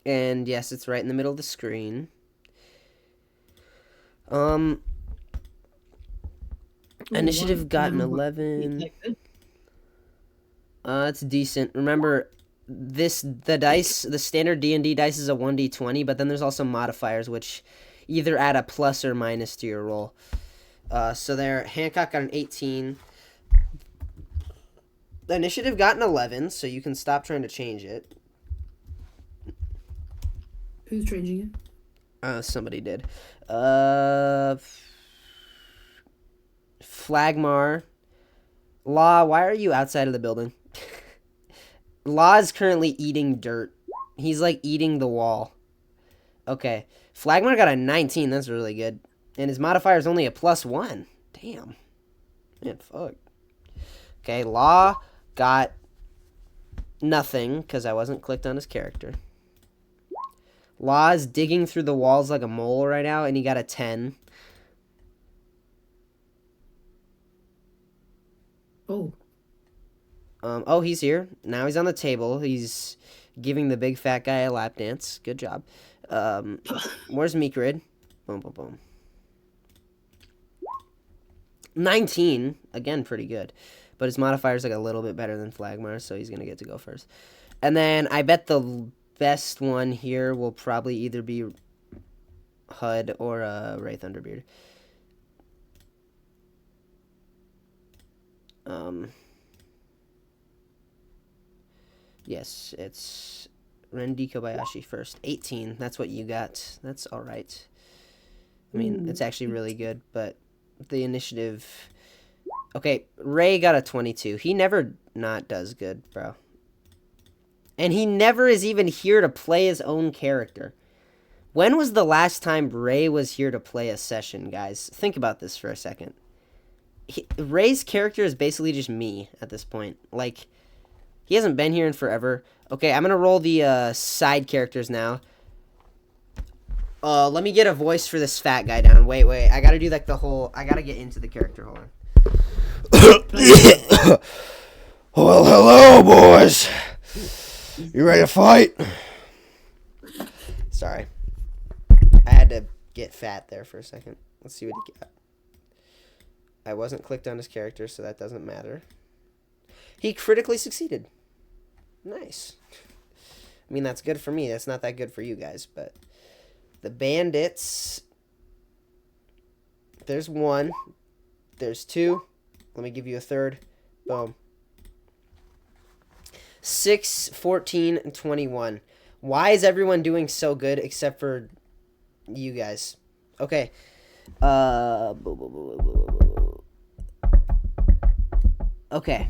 And yes, it's right in the middle of the screen. Initiative got an 11. It's decent. Remember, the standard D&D dice is a 1d20, but then there's also modifiers, which either add a plus or minus to your roll. So there, Hancock got an 18. The initiative got an 11, so you can stop trying to change it. Who's changing it? Somebody did. Flagmar. Law, why are you outside of the building? Law is currently eating dirt. He's like eating the wall. Okay. Flagmar got a 19. That's really good. And his modifier is only a +1. Damn. Man, fuck. Okay, Law got nothing because I wasn't clicked on his character. Law is digging through the walls like a mole right now, and he got a 10. Oh. Oh, he's here. Now he's on the table. He's giving the big fat guy a lap dance. Good job. Where's Mikrid? Boom, boom, boom. 19. Again, pretty good. But his modifier's like a little bit better than Flagmar, so he's going to get to go first. And then I bet the best one here will probably either be HUD or Ray Thunderbeard. Yes, it's Rendi Kobayashi first. 18, that's what you got. That's alright. I mean, it's actually really good, but the initiative... Okay, Ray got a 22. He never not does good, bro. And he never is even here to play his own character. When was the last time Ray was here to play a session, guys? Think about this for a second. Ray's character is basically just me at this point. Like, he hasn't been here in forever. Okay, I'm going to roll the side characters now. Let me get a voice for this fat guy down. Wait. I got to do like the whole... I got to get into the character. Hold on. Well, hello, boys. You ready to fight? Sorry. I had to get fat there for a second. Let's see what he got. I wasn't clicked on his character, so that doesn't matter. He critically succeeded. Nice. I mean, that's good for me. That's not that good for you guys, but... The bandits... There's one. There's two. Let me give you a third. Boom. 6, 14, and 21. Why is everyone doing so good except for you guys? Okay. Okay.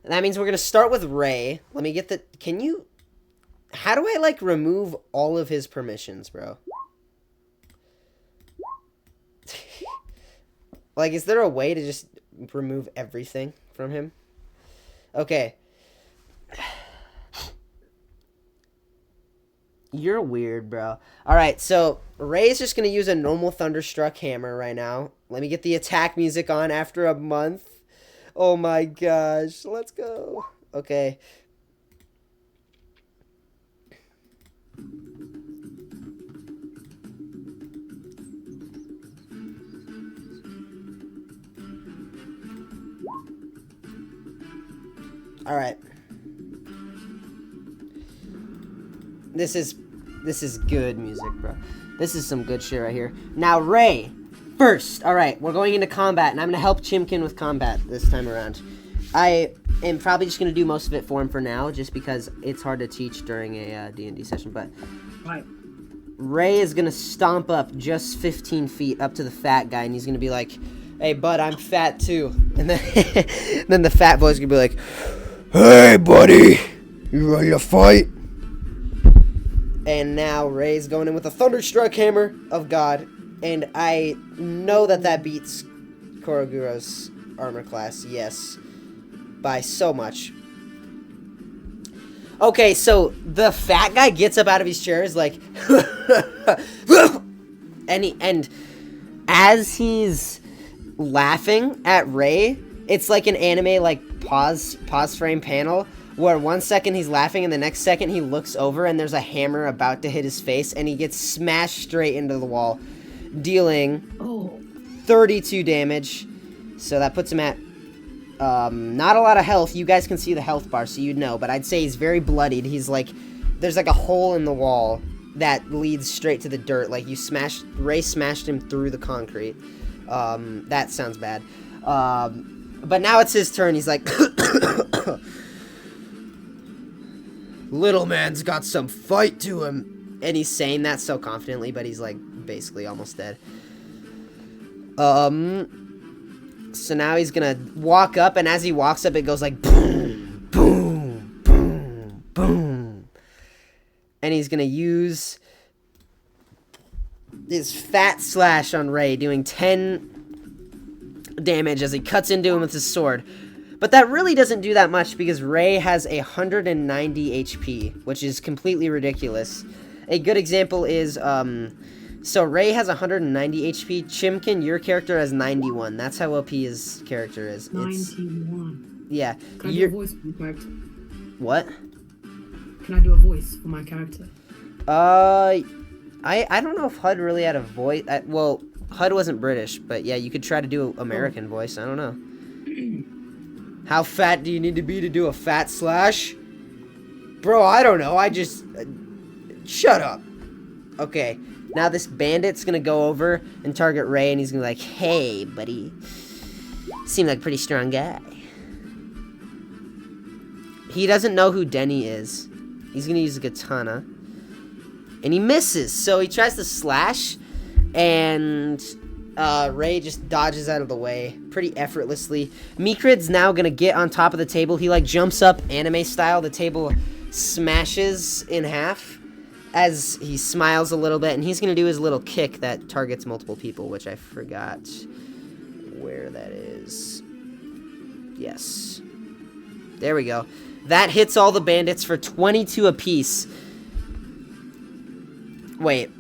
That means we're going to start with Ray. Let me get the... Can you... How do I, like, remove all of his permissions, bro? Like, is there a way to just remove everything from him? Okay. You're weird, bro. Alright, so Ray's just going to use a normal Thunderstruck hammer right now. Let me get the attack music on after a month. Oh my gosh. Let's go. Okay. Alright. This is good music, bro. This is some good shit right here. Now, Ray, first. Alright, we're going into combat, and I'm going to help Chimkin with combat this time around. I am probably just going to do most of it for him for now, just because it's hard to teach during a D&D session, but... Right. Ray is going to stomp up just 15 feet up to the fat guy, and he's going to be like, hey, bud, I'm fat too. And then, then the fat boy's going to be like... Hey, buddy! You ready to fight? And now Ray's going in with a Thunderstruck Hammer of God. And I know that beats Koroguro's armor class, yes. By so much. Okay, so the fat guy gets up out of his chair, is like... and as he's laughing at Ray, it's like an anime, like, pause frame panel, where 1 second he's laughing and the next second he looks over and there's a hammer about to hit his face and he gets smashed straight into the wall, dealing 32 damage. So that puts him at not a lot of health. You guys can see the health bar, so you'd know, but I'd say he's very bloodied. He's like, there's like a hole in the wall that leads straight to the dirt. Like Ray smashed him through the concrete. That sounds bad. But now it's his turn. He's like, little man's got some fight to him. And he's saying that so confidently, but he's like basically almost dead. So now he's gonna walk up, and as he walks up, it goes like boom, boom, boom, boom. And he's gonna use his fat slash on Ray, doing 10 damage as he cuts into him with his sword. But that really doesn't do that much because Ray has 190 HP, which is completely ridiculous. A good example is, so Ray has 190 HP. Chimkin, your character has 91. That's how OP his character is. 91. Yeah. Can I do a voice for my character? What? Can I do a voice for my character? I don't know if HUD really had a voice. Well, HUD wasn't British, but yeah, you could try to do an American voice. I don't know. How fat do you need to be to do a fat slash? Bro, I don't know. I just... shut up. Okay. Now this bandit's gonna go over and target Ray, and he's gonna be like, hey, buddy. Seem like a pretty strong guy. He doesn't know who Denny is. He's gonna use a katana. And he misses, so he tries to slash, and Ray just dodges out of the way pretty effortlessly. Mikrid's now gonna get on top of the table. He like jumps up anime style. The table smashes in half as he smiles a little bit, and he's gonna do his little kick that targets multiple people, which I forgot where that is. Yes. There we go. That hits all the bandits for 22 apiece. Wait.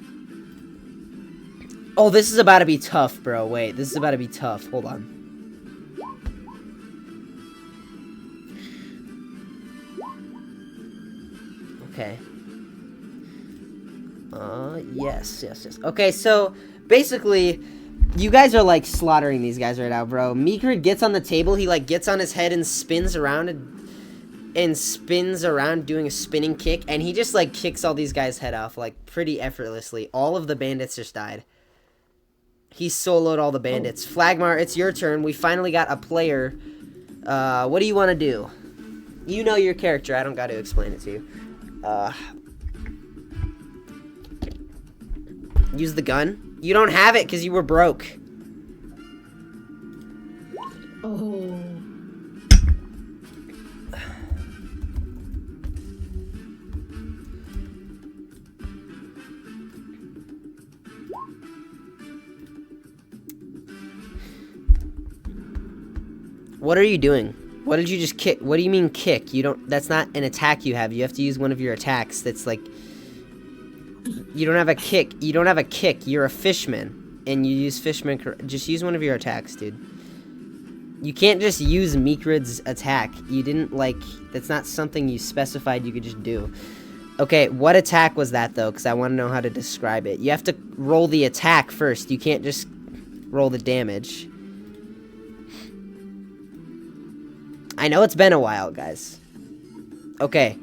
Oh, this is about to be tough, bro. Wait, this is about to be tough. Hold on. Okay. Yes. Okay, so basically, you guys are like slaughtering these guys right now, bro. Meekrid gets on the table. He like gets on his head and spins around and spins around doing a spinning kick, and he just like kicks all these guys' head off like pretty effortlessly. All of the bandits just died. He soloed all the bandits. Flagmar, it's your turn. We finally got a player. What do you want to do? You know your character. I don't got to explain it to you. Use the gun? You don't have it because you were broke. Oh. What are you doing? What did you just kick? What do you mean kick? You don't. That's not an attack you have. You have to use one of your attacks. That's like. You don't have a kick. You don't have a kick. You're a fishman, and you use fishman. Just use one of your attacks, dude. You can't just use Meekrid's attack. You didn't like. That's not something you specified. You could just do. Okay, what attack was that though? Because I want to know how to describe it. You have to roll the attack first. You can't just roll the damage. I know it's been a while, guys. Okay.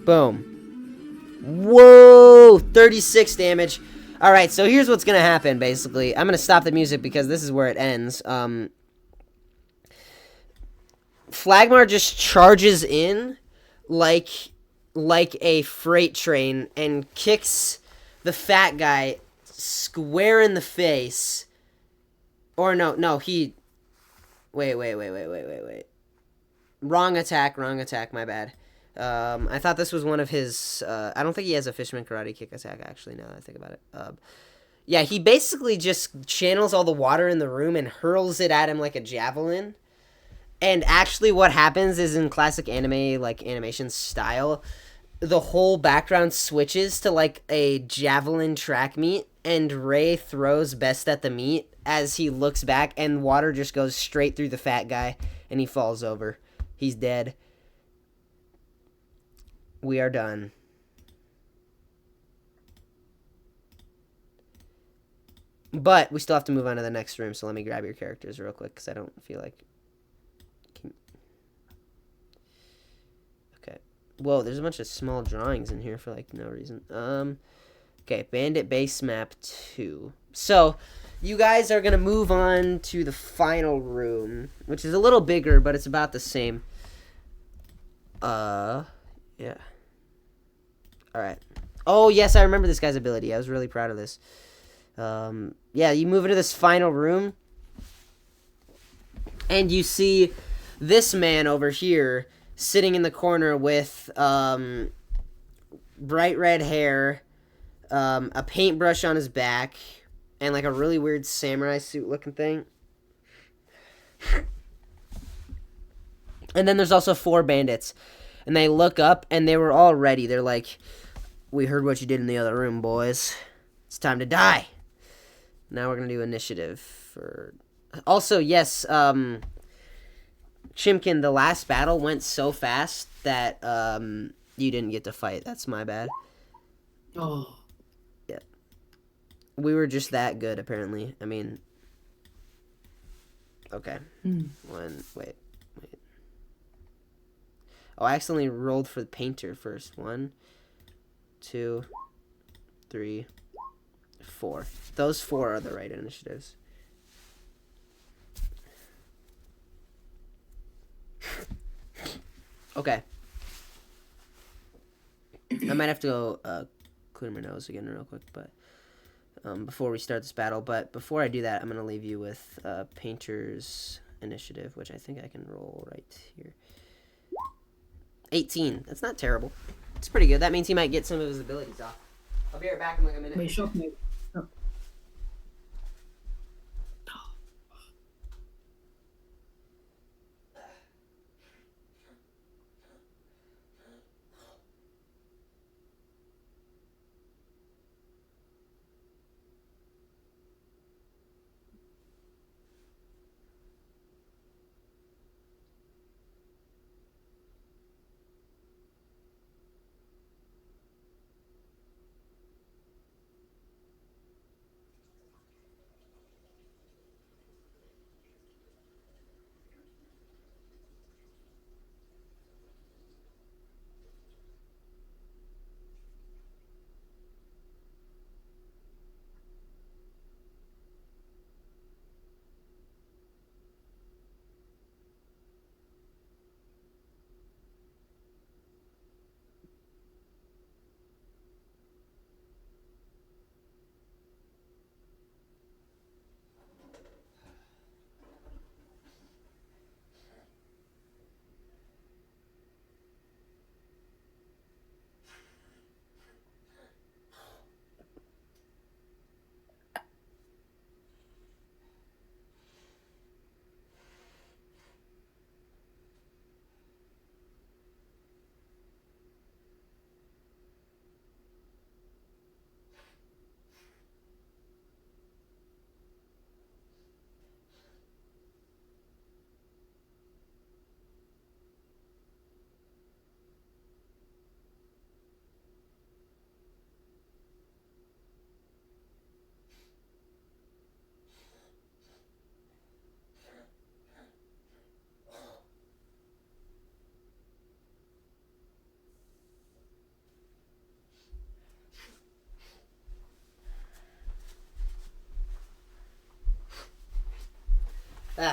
Boom. Whoa! 36 damage. Alright, so here's what's gonna happen, basically. I'm gonna stop the music because this is where it ends. Flagmar just charges in like a freight train and kicks the fat guy square in the face. Or no, he... Wait. Wrong attack, my bad. I thought this was one of his, I don't think he has a Fisherman Karate Kick attack, actually, now that I think about it. Yeah, he basically just channels all the water in the room and hurls it at him like a javelin. And actually what happens is in classic anime, like, animation style, the whole background switches to, like, a javelin track meet, and Ray throws best at the meet as he looks back, and water just goes straight through the fat guy, and he falls over. He's dead. We are done. But we still have to move on to the next room, so let me grab your characters real quick, because I don't feel like... Okay. Whoa, there's a bunch of small drawings in here for, like, no reason. Okay, Bandit Base Map 2. So, you guys are going to move on to the final room, which is a little bigger, but it's about the same. Yeah. Alright. Oh, yes, I remember this guy's ability. I was really proud of this. Yeah, you move into this final room, and you see this man over here sitting in the corner with, bright red hair, a paintbrush on his back, and, like, a really weird samurai suit looking thing. And then there's also 4 bandits. And they look up, and they were all ready. They're like, we heard what you did in the other room, boys. It's time to die. Now we're going to do initiative. For... Also, yes, Chimkin, the last battle went so fast that you didn't get to fight. That's my bad. Oh. Yeah. We were just that good, apparently. I mean... Okay. Wait. Oh, I accidentally rolled for the painter first. 1, 2, 3, 4. Those 4 are the right initiatives. Okay. I might have to go clear my nose again real quick, but before we start this battle. But before I do that, I'm going to leave you with painter's initiative, which I think I can roll right here. 18. That's not terrible. It's pretty good. That means he might get some of his abilities off. I'll be right back in like a minute. Wait, Shokmeg. Oh.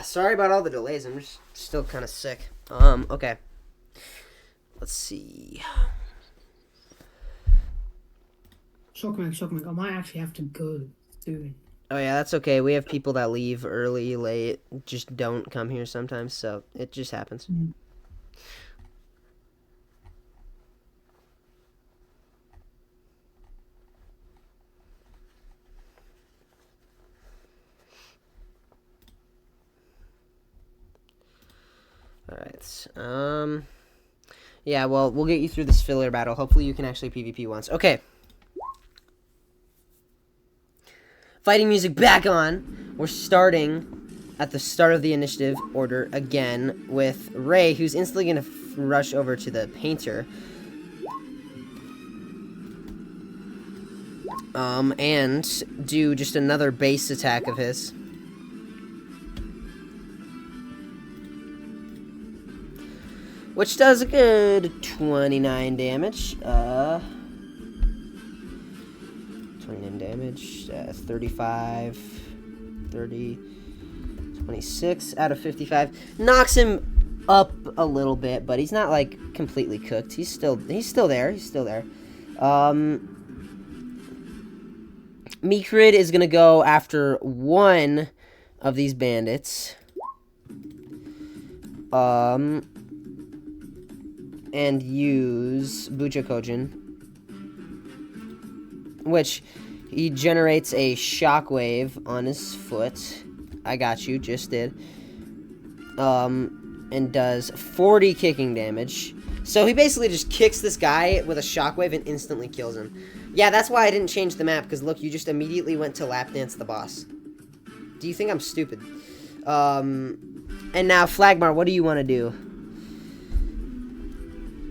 Sorry about all the delays. I'm just still kind of sick. Okay. Let's see. Shokmeg. I might actually have to go soon. Oh yeah, that's okay. We have people that leave early, late, just don't come here sometimes, so it just happens. Mm. Alright, yeah, well, we'll get you through this filler battle. Hopefully you can actually PvP once. Okay. Fighting music back on. We're starting at the start of the initiative order again with Ray, who's instantly going to rush over to the painter. And do just another base attack of his. Which does a good 29 damage. 29 damage. 35, 30, 26 out of 55. Knocks him up a little bit, but he's not like completely cooked. He's still there. Mikrid is gonna go after one of these bandits. And use Buchakojin, which he generates a shockwave on his foot. I got you, just did. And does 40 kicking damage. So he basically just kicks this guy with a shockwave and instantly kills him. Yeah, that's why I didn't change the map, because look, you just immediately went to lap dance the boss. Do you think I'm stupid? And now, Flagmar, what do you want to do?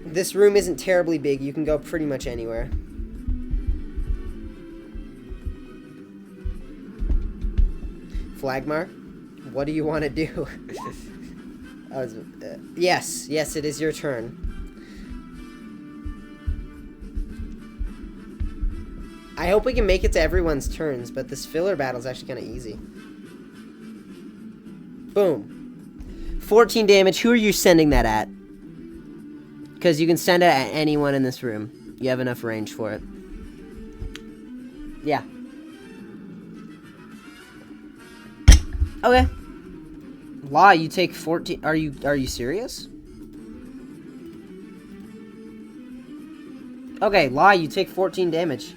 This room isn't terribly big. You can go pretty much anywhere. Flagmar, what do you want to do? Yes, it is your turn. I hope we can make it to everyone's turns, but this filler battle is actually kind of easy. Boom. 14 damage. Who are you sending that at? Because you can send it at anyone in this room. You have enough range for it. Yeah. Okay. Law, you take 14. Are you serious? Okay, Law, you take 14 damage.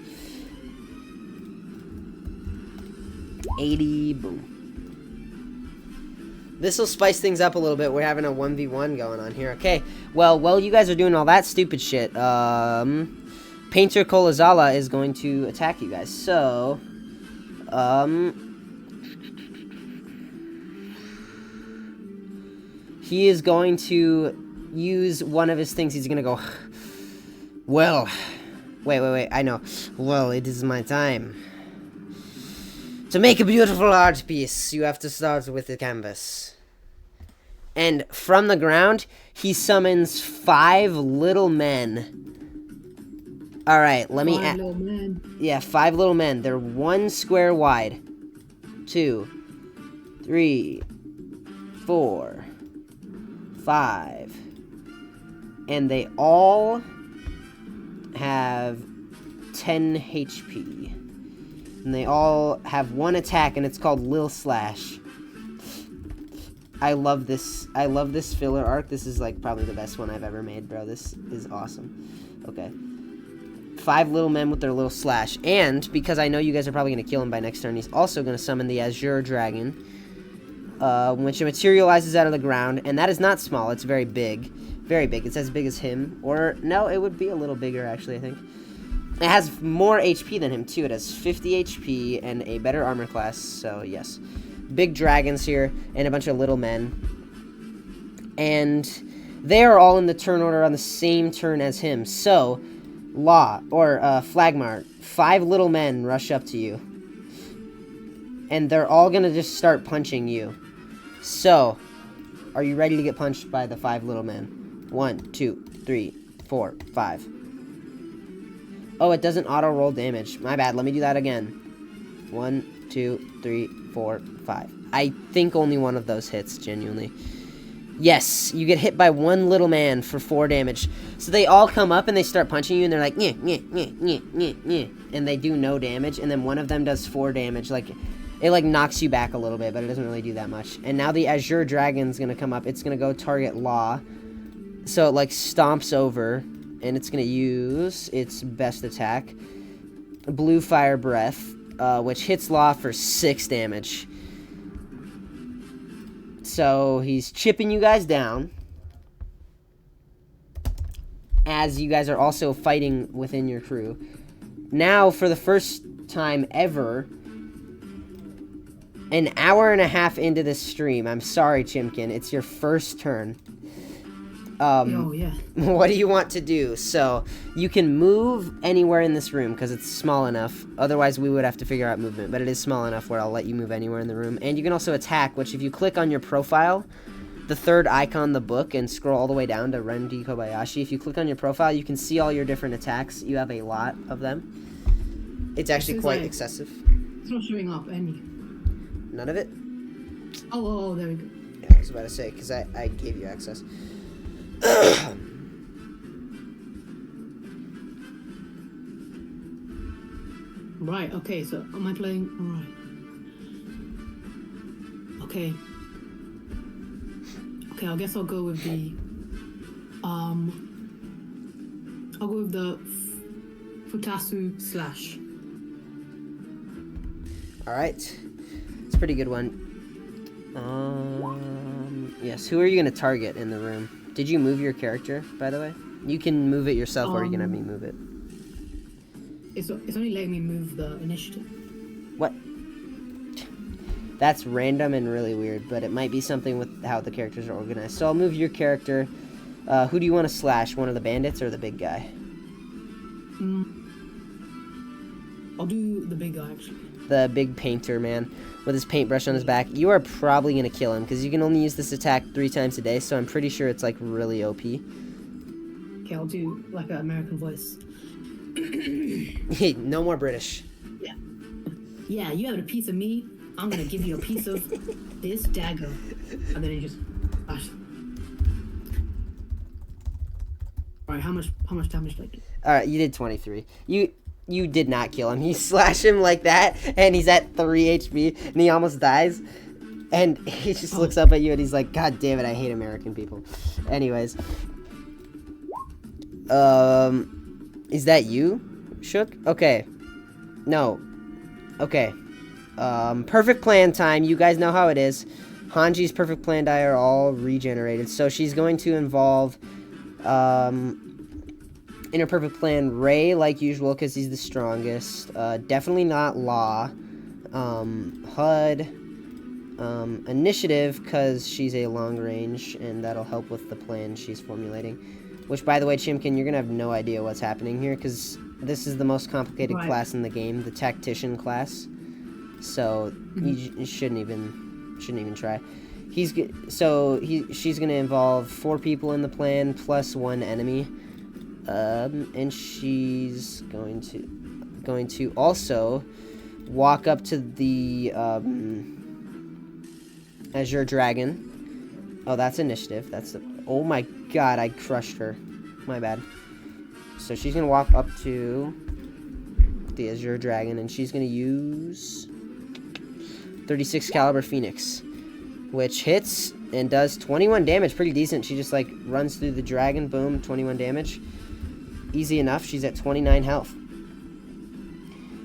80, boom. This will spice things up a little bit. We're having a 1v1 going on here. Okay, well, while you guys are doing all that stupid shit, Painter Kolazala is going to attack you guys. So, he is going to use one of his things. He's going to go, well, wait, I know. Well, it is my time. To make a beautiful art piece, you have to start with the canvas. And from the ground, he summons 5 little men. Alright, let me... 5 little men. Yeah, 5 little men. They're 1 square wide. 2, 3, 4, 5. And they all have 10 HP. And they all have 1 attack, and it's called Lil Slash. I love this filler arc. This is like probably the best one I've ever made, bro. This is awesome. Okay. 5 little men with their little slash. And because I know you guys are probably going to kill him by next turn, he's also going to summon the Azure Dragon, which materializes out of the ground. And that is not small. It's very big. Very big. It's as big as him. Or, no, it would be a little bigger, actually, I think. It has more HP than him, too. It has 50 HP and a better armor class, so yes. Big dragons here, and a bunch of little men. And they are all in the turn order on the same turn as him. So, Flagmar, 5 little men rush up to you. And they're all gonna just start punching you. So, are you ready to get punched by the 5 little men? 1, 2, 3, 4, 5. Oh, it doesn't auto-roll damage. My bad. Let me do that again. 1, 2, 3, 4, 5. I think only one of those hits, genuinely. Yes, you get hit by one little man for 4 damage. So they all come up and they start punching you, and they're like, nyeh, nyeh, nyeh, nyeh, nyeh, nyeh, and they do no damage, and then one of them does 4 damage. Like, it, like, knocks you back a little bit, but it doesn't really do that much. And now the Azure Dragon's gonna come up. It's gonna go target Law. So it, like, stomps over, and it's gonna use its best attack, Blue Fire Breath, which hits Law for 6 damage. So he's chipping you guys down, as you guys are also fighting within your crew. Now, for the first time ever, an hour and a half into this stream, I'm sorry, Chimkin, it's your first turn. Oh, yeah. What do you want to do? So, you can move anywhere in this room, because it's small enough. Otherwise, we would have to figure out movement, but it is small enough where I'll let you move anywhere in the room. And you can also attack, which if you click on your profile, the third icon, the book, and scroll all the way down to Ren D. Kobayashi, if you click on your profile, you can see all your different attacks. You have a lot of them. It's actually quite excessive. It's not showing up any. None of it? Oh, there we go. Yeah, I was about to say, because I gave you access. Right, okay, so am I playing? Alright. Okay. Okay, I guess I'll go with the Futasu Slash. Alright. It's a pretty good one. Yes, who are you gonna target in the room? Did you move your character, by the way? You can move it yourself, or you can have me move it. It's only letting me move the initiative. What? That's random and really weird, but it might be something with how the characters are organized. So I'll move your character. Who do you want to slash? One of the bandits or the big guy? I'll do the big guy, actually. The big painter man with his paintbrush on his back. You are probably going to kill him, because you can only use this attack 3 times a day, so I'm pretty sure it's, like, really OP. Okay, I'll do, like, an American voice. Hey, no more British. Yeah. Yeah, you have a piece of me. I'm gonna give you a piece of this dagger. And then he just... Alright, how much damage did I do? Alright, you did 23. You did not kill him. You slash him like that, and he's at 3 HP, and he almost dies. And he just looks up at you, and he's like, God damn it, I hate American people. Anyways. Is that you, Shook? Okay. No. Okay. Perfect plan time. You guys know how it is. Hanji's perfect plan die are all regenerated. So she's going to involve, in her perfect plan, Ray, like usual, because he's the strongest. Definitely not Law. HUD. Initiative, because she's a long range, and that'll help with the plan she's formulating. Which, by the way, Chimkin, you're going to have no idea what's happening here, because this is the most complicated class in the game, the tactician class. So, you shouldn't even try. She's going to involve 4 people in the plan, plus 1 enemy. And she's going to also walk up to the, Azure Dragon. Oh, that's initiative. That's the... Oh my god, I crushed her. My bad. So she's gonna walk up to the Azure Dragon, and she's gonna use 36 caliber Phoenix, which hits and does 21 damage. Pretty decent. She just, like, runs through the dragon. Boom, 21 damage. Easy enough. She's at 29 health.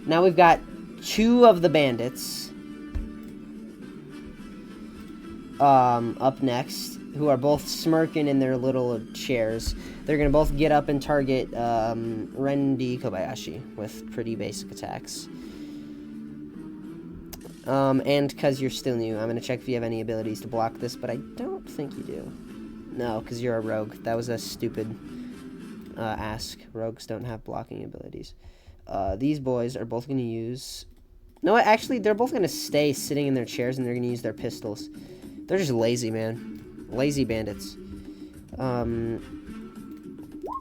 Now we've got 2 of the bandits up next, who are both smirking in their little chairs. They're gonna both get up and target Ren D. Kobayashi with pretty basic attacks. And because you're still new, I'm gonna check if you have any abilities to block this, but I don't think you do. No, because you're a rogue. That was a stupid ask. Rogues don't have blocking abilities. These boys are both gonna use... No, actually, they're both gonna stay sitting in their chairs, and they're gonna use their pistols. They're just lazy, man. Lazy bandits.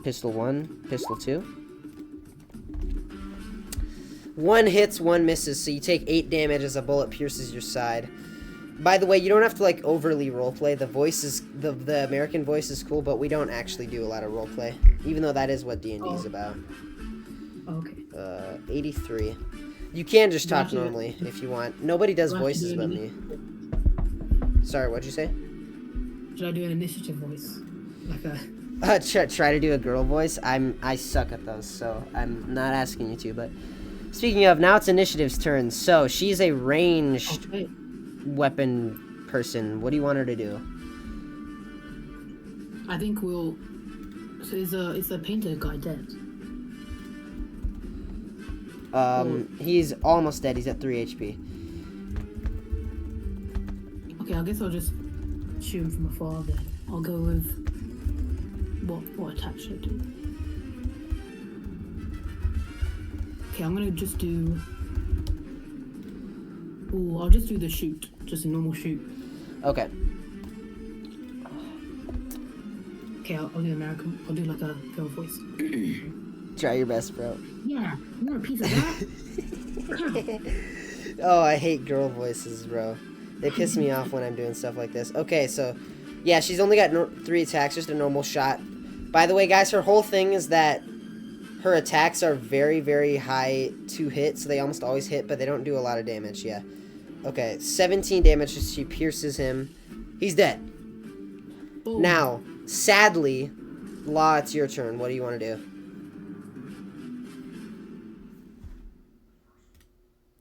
Pistol 1, pistol 2. 1 hits, 1 misses, so you take 8 damage as a bullet pierces your side. By the way, you don't have to like overly roleplay. The voice is the American voice is cool, but we don't actually do a lot of roleplay, even though that is what D&D is about. Okay. 83. You can just Do I talk have to- normally if you want. Nobody does do I have to voices do but any- me. Sorry, what'd you say? Should I do an initiative voice? Like a. Try to do a girl voice. I suck at those, so I'm not asking you to. But speaking of, now it's Initiative's turn. So she's a ranged Okay. weapon person. What do you want her to do? I think we'll. So is a painter guy dead? He's almost dead. He's at 3 HP. Okay, I guess I'll just shoot him from afar then. I'll go with what attack should I do? Okay, I'm gonna just do. Oh, I'll just do the shoot, just a normal shoot. Okay. Okay, I'll do American. I'll do like a girl voice. Try your best, bro. Yeah, you want a piece of that? Oh, I hate girl voices, bro. They piss me off when I'm doing stuff like this. Okay, so yeah, she's only got 3 attacks, just a normal shot. By the way, guys, her whole thing is that her attacks are very, very high to hit, so they almost always hit, but they don't do a lot of damage. Yeah. Okay, 17 damage. She pierces him. He's dead. Oh. Now, sadly, Law, it's your turn. What do you want to do?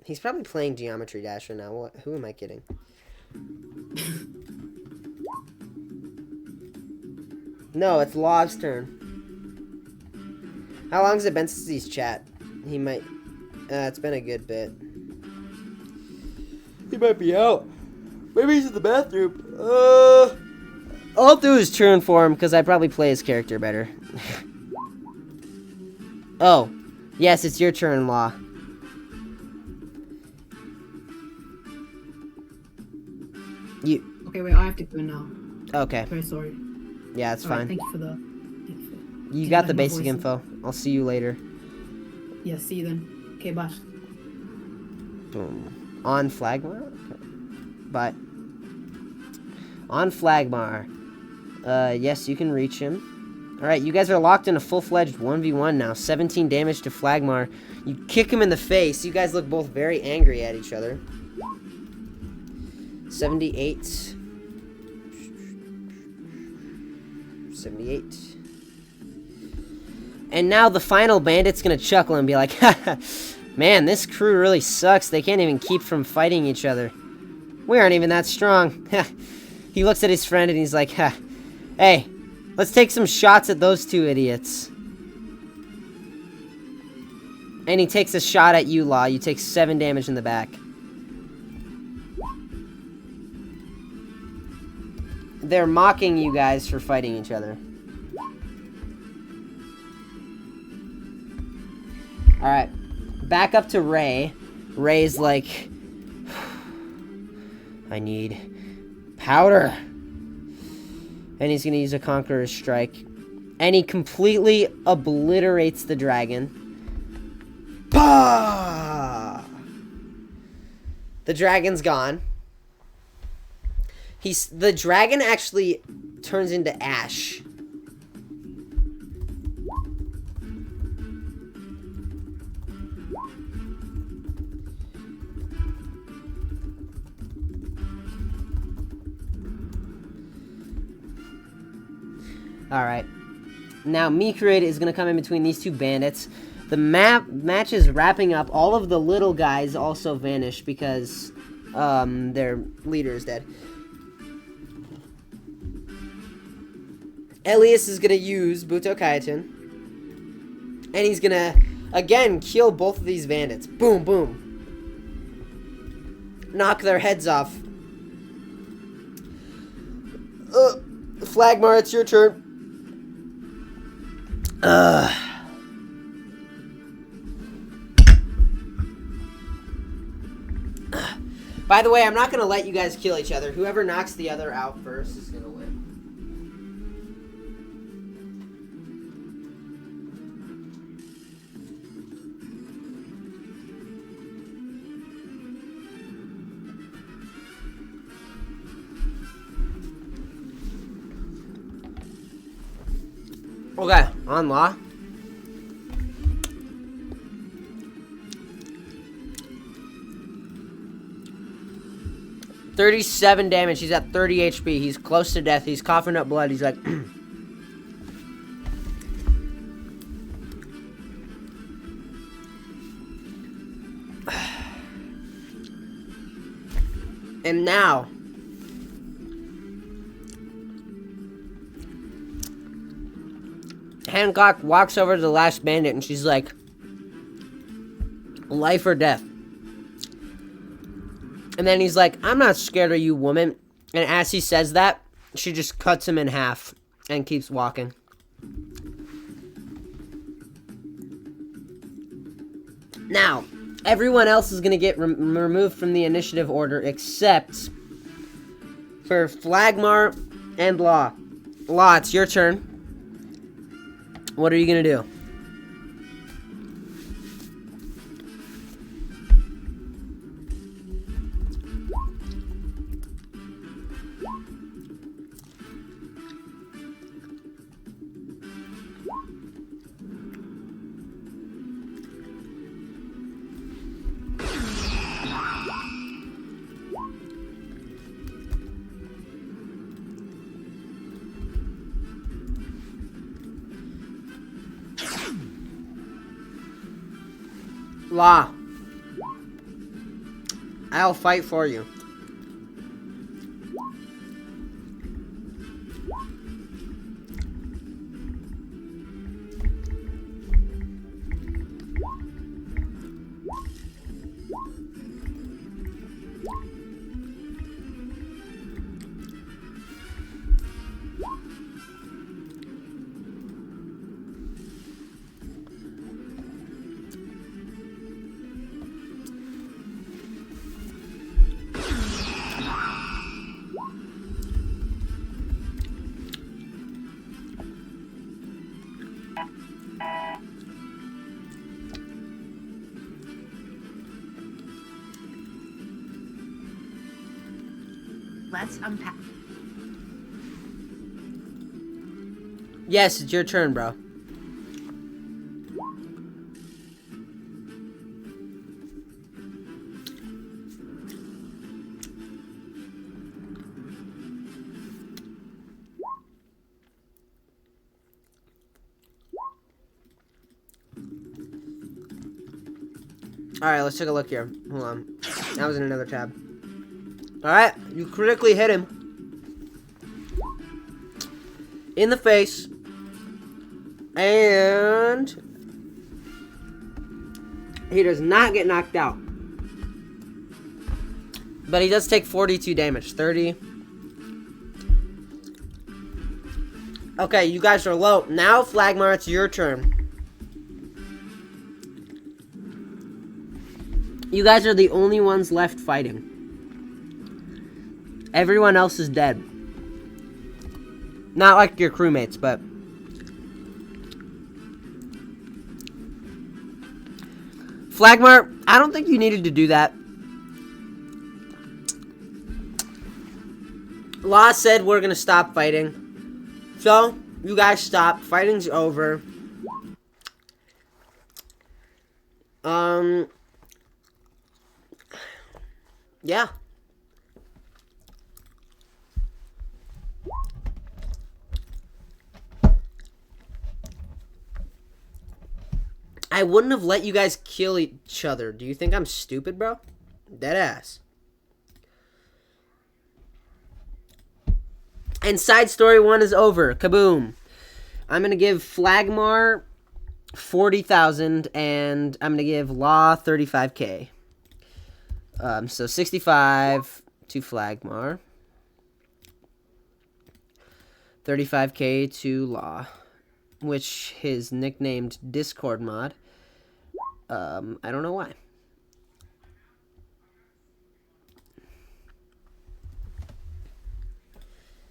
He's probably playing Geometry Dash right now. Who am I kidding? No, it's Law's turn. How long has it been since he's chat? He might... it's been a good bit. He might be out. Maybe he's in the bathroom. I'll do his turn for him, because I probably play his character better. Oh. Yes, it's your turn, Law. Okay, wait, I have to go now. Okay. Very sorry. Yeah, it's All right, fine. thank you for the. You Did got you the like my basic voice? info. I'll see you later. Yeah, see you then. Okay, bye. Boom. On Flagmar? Okay. But on Flagmar. Yes, you can reach him. Alright, you guys are locked in a full-fledged 1v1 now. 17 damage to Flagmar. You kick him in the face. You guys look both very angry at each other. 78. 78. And now the final bandit's gonna chuckle and be like, haha, man, this crew really sucks. They can't even keep from fighting each other. We aren't even that strong. He looks at his friend and he's like, hey, let's take some shots at those 2 idiots. And he takes a shot at you, Law. You take 7 damage in the back. They're mocking you guys for fighting each other. Alright. Back up to Ray. Ray's like... I need powder. And he's going to use a Conqueror's Strike. And he completely obliterates the dragon. Bah! The dragon's gone. The dragon actually turns into ash. Alright. Now, Meekrid is going to come in between these 2 bandits. The match is wrapping up. All of the little guys also vanish because their leader is dead. Elias is going to use Buto Kaiten. And he's going to, again, kill both of these bandits. Boom, boom. Knock their heads off. Flagmar, it's your turn. By the way, I'm not going to let you guys kill each other. Whoever knocks the other out first is going to win. Okay, on Law. $37 damage. He's at 30 HP. He's close to death. He's coughing up blood. He's like... And now... Hancock walks over to the last bandit and she's like... Life or death. And then he's like, I'm not scared of you, woman. And as he says that, she just cuts him in half and keeps walking. Now, everyone else is going to get removed from the initiative order except for Flagmar and Law. Law, it's your turn. What are you going to do? Law, I'll fight for you. Let's unpack. Yes, it's your turn, bro. Alright, let's take a look here. Hold on. That was in another tab. Alright, you critically hit him. In the face. And... he does not get knocked out. But he does take 42 damage. 30. Okay, you guys are low. Now, Flagmar, it's your turn. You guys are the only ones left fighting. Everyone else is dead. Not like your crewmates, but... Flagmar, I don't think you needed to do that. Law said we're gonna stop fighting. So, you guys stop. Fighting's over. Yeah. I wouldn't have let you guys kill each other. Do you think I'm stupid, bro? Deadass. And side story 1 is over. Kaboom. I'm going to give Flagmar 40,000 and I'm going to give Law 35k. So 65 to Flagmar. 35k to Law. Which is nicknamed Discord mod. I don't know why.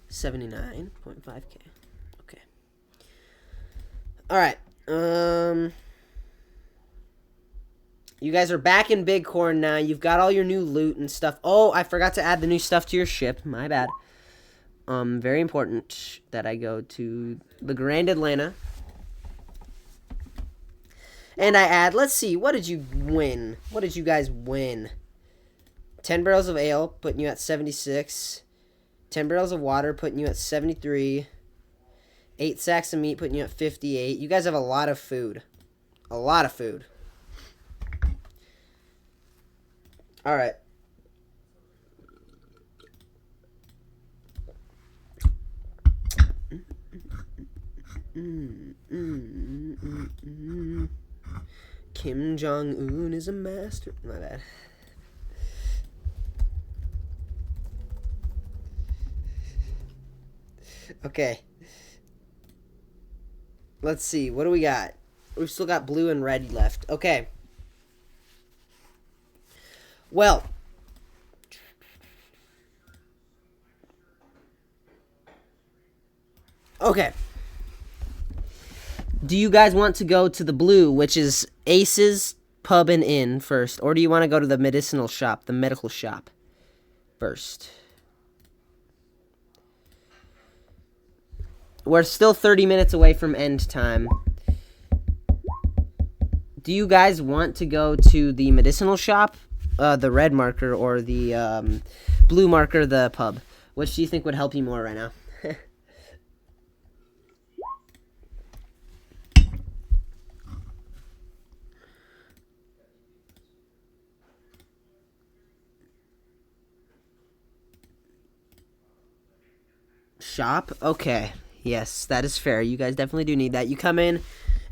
$79.5k. Okay. Alright. You guys are back in Bighorn now. You've got all your new loot and stuff. Oh, I forgot to add the new stuff to your ship. My bad. Very important that I go to the Grand Atlanta. And I add, let's see, what did you win? What did you guys win? 10 barrels of ale, putting you at 76. 10 barrels of water, putting you at 73. 8 sacks of meat, putting you at 58. You guys have a lot of food. A lot of food. Alright. Kim Jong-un is a master. My bad. Okay. Let's see. What do we got? We've still got blue and red left. Okay. Well. Okay. Do you guys want to go to the blue, which is Aces, Pub, and Inn first? Or do you want to go to the medicinal shop, the medical shop first? We're still 30 minutes away from end time. Do you guys want to go to the medicinal shop, the red marker, or the blue marker, the pub? Which do you think would help you more right now? Shop? Okay. Yes, that is fair. You guys definitely do need that. You come in,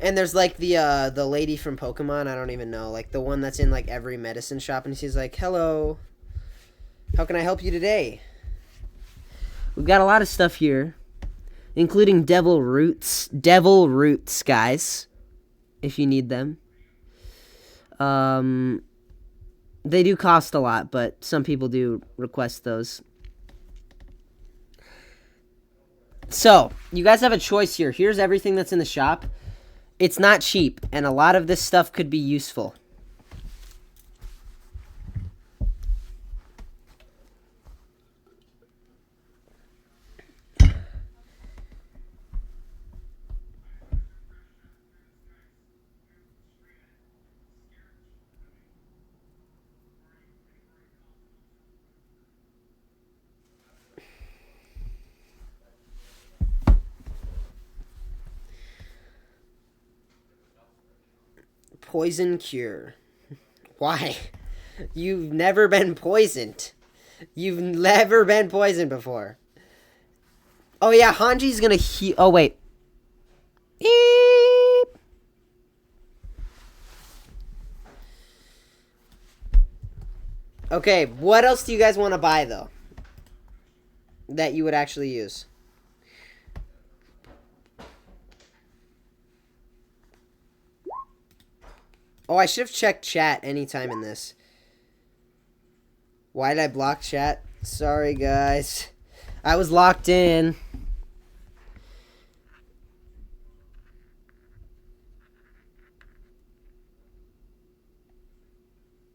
and there's like the lady from Pokemon. I don't even know, like the one that's in like every medicine shop, and she's like, "Hello, how can I help you today?" We've got a lot of stuff here, including devil roots, guys, if you need them. They do cost a lot, but some people do request those. So, you guys have a choice here. Here's everything that's in the shop. It's not cheap, and a lot of this stuff could be useful. Poison cure. Why? You've never been poisoned. You've never been poisoned before. Oh yeah, Hanji's gonna heal. Oh wait. Eep. Okay, what else do you guys want to buy though? That you would actually use? Oh, I should have checked chat anytime in this. Why did I block chat? Sorry, guys. I was locked in.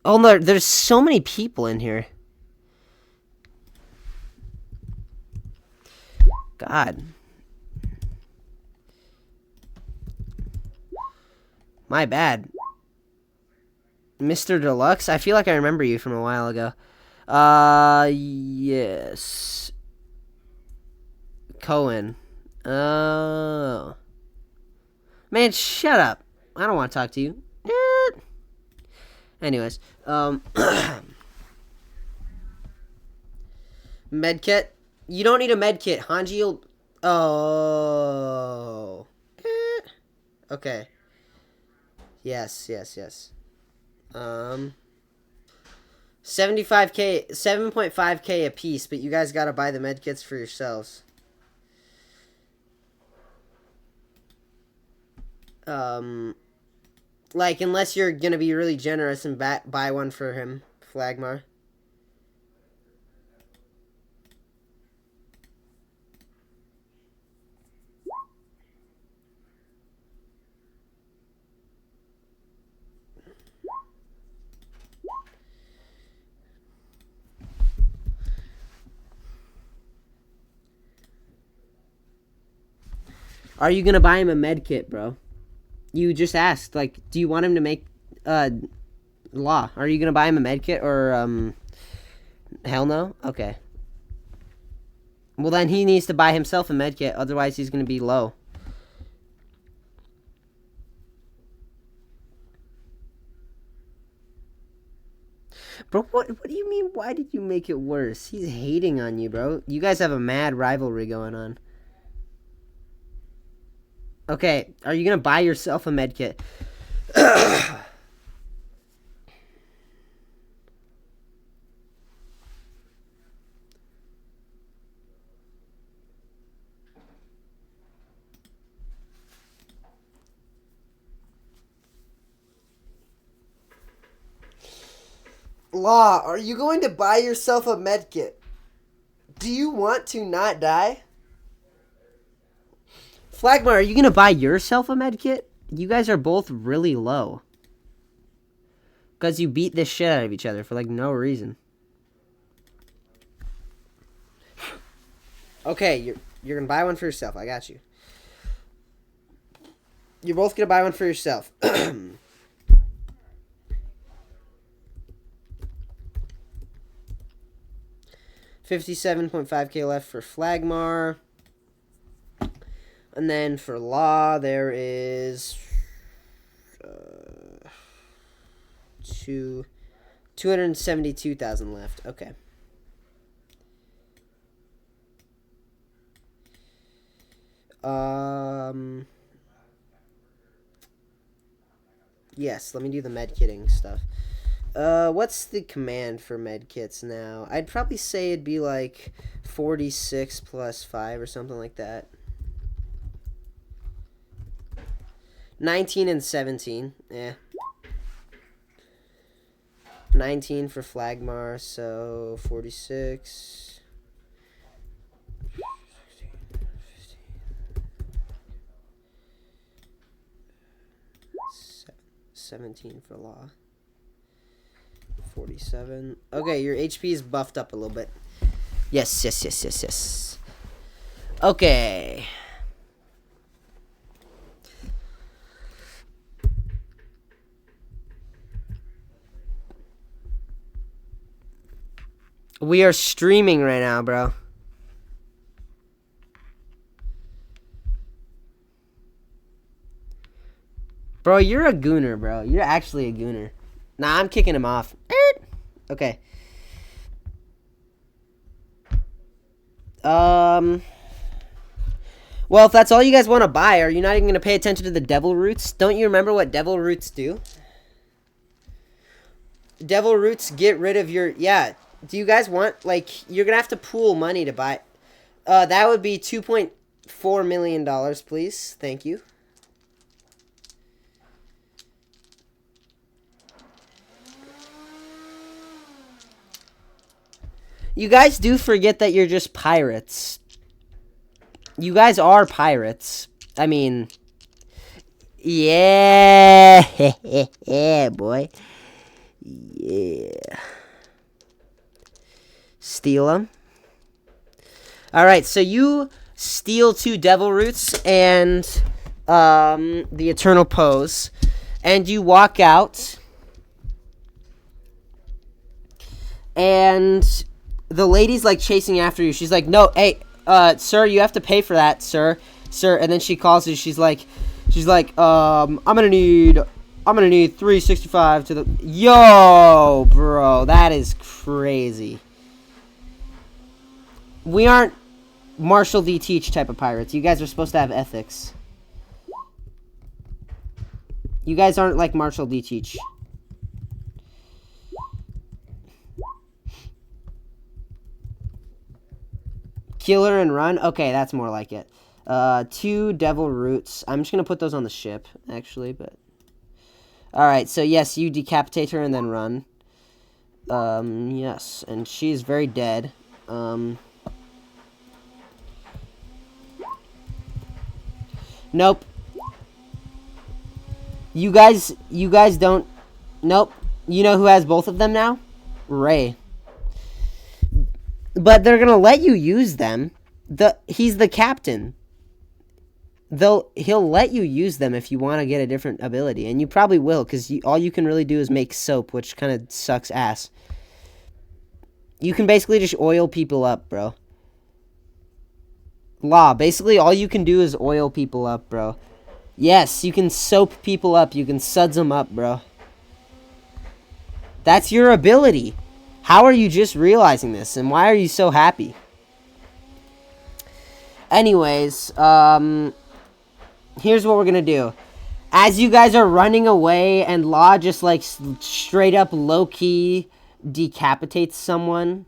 Oh, no, there's so many people in here. God. My bad. Mr. Deluxe? I feel like I remember you from a while ago. Yes. Cohen. Oh. Man, shut up. I don't want to talk to you. Anyways, medkit. You don't need a medkit. Hanji will... Oh. Okay. Yes. 75k, 7.5k a piece, but you guys gotta buy the medkits for yourselves. Like, unless you're gonna be really generous and buy one for him, Flagmar. Are you gonna buy him a med kit, bro? You just asked, like, do you want him to make law? Are you gonna buy him a med kit or hell no? Okay. Well, then he needs to buy himself a med kit, otherwise he's gonna be low. Bro, what do you mean? Why did you make it worse? He's hating on you, bro. You guys have a mad rivalry going on. Okay, are you gonna buy yourself a med kit? Law, are you going to buy yourself a med kit? Do you want to not die? Flagmar, are you going to buy yourself a med kit? You guys are both really low. Because you beat the shit out of each other for, like, no reason. Okay, you're going to buy one for yourself. I got you. You're both going to buy one for yourself. 57.5k left for Flagmar. And then for Law, there is 272,000 left. Okay. Yes, let me do the medkitting stuff. What's the command for medkits now? I'd probably say it'd be like 46 plus 5 or something like that. 19 and 17. Yeah. 19 for Flagmar, so 46. 17 for Law. 47. Okay, your HP is buffed up a little bit. Yes. Okay. We are streaming right now, bro. Bro, you're a gooner, bro. You're actually a gooner. Nah, I'm kicking him off. Okay. Well, if that's all you guys want to buy, are you not even going to pay attention to the devil roots? Don't you remember what devil roots do? Devil roots get rid of your... Yeah. Do you guys want... Like, you're going to have to pool money to buy... that would be $2.4 million, please. Thank you. You guys do forget that you're just pirates. You guys are pirates. I mean... Yeah. Yeah, boy. Yeah. Steal them. Alright, so you steal 2 devil roots and the eternal pose. And you walk out. And the lady's like chasing after you. She's like, no, hey, sir, you have to pay for that, sir. And then she calls you. She's like, I'm gonna need 365 to the... Yo, bro, that is crazy. We aren't Marshall D. Teach type of pirates. You guys are supposed to have ethics. You guys aren't like Marshall D. Teach. Kill her and run? Okay, that's more like it. 2 devil roots. I'm just going to put those on the ship, actually, but... Alright, so yes, you decapitate her and then run. Yes, and she's very dead. Nope. You guys don't... Nope. You know who has both of them now? Ray. But they're gonna let you use them. He's the captain. he'll let you use them if you want to get a different ability, and you probably will, because all you can really do is make soap, which kind of sucks ass. You can basically just oil people up, bro. Law, basically all you can do is oil people up, bro. Yes, you can soap people up, you can suds them up, bro. That's your ability. How are you just realizing this, and why are you so happy? Anyways, here's what we're gonna do. As you guys are running away and Law just like straight up low-key decapitates someone,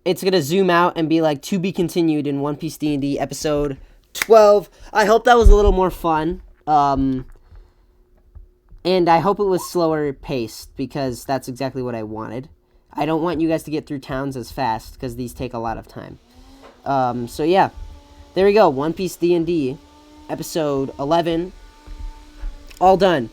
it's gonna zoom out and be like, to be continued in One Piece D&D episode 12. I hope that was a little more fun. And I hope it was slower paced, because that's exactly what I wanted. I don't want you guys to get through towns as fast, because these take a lot of time. So yeah, there we go. One Piece D&D, episode 11, all done.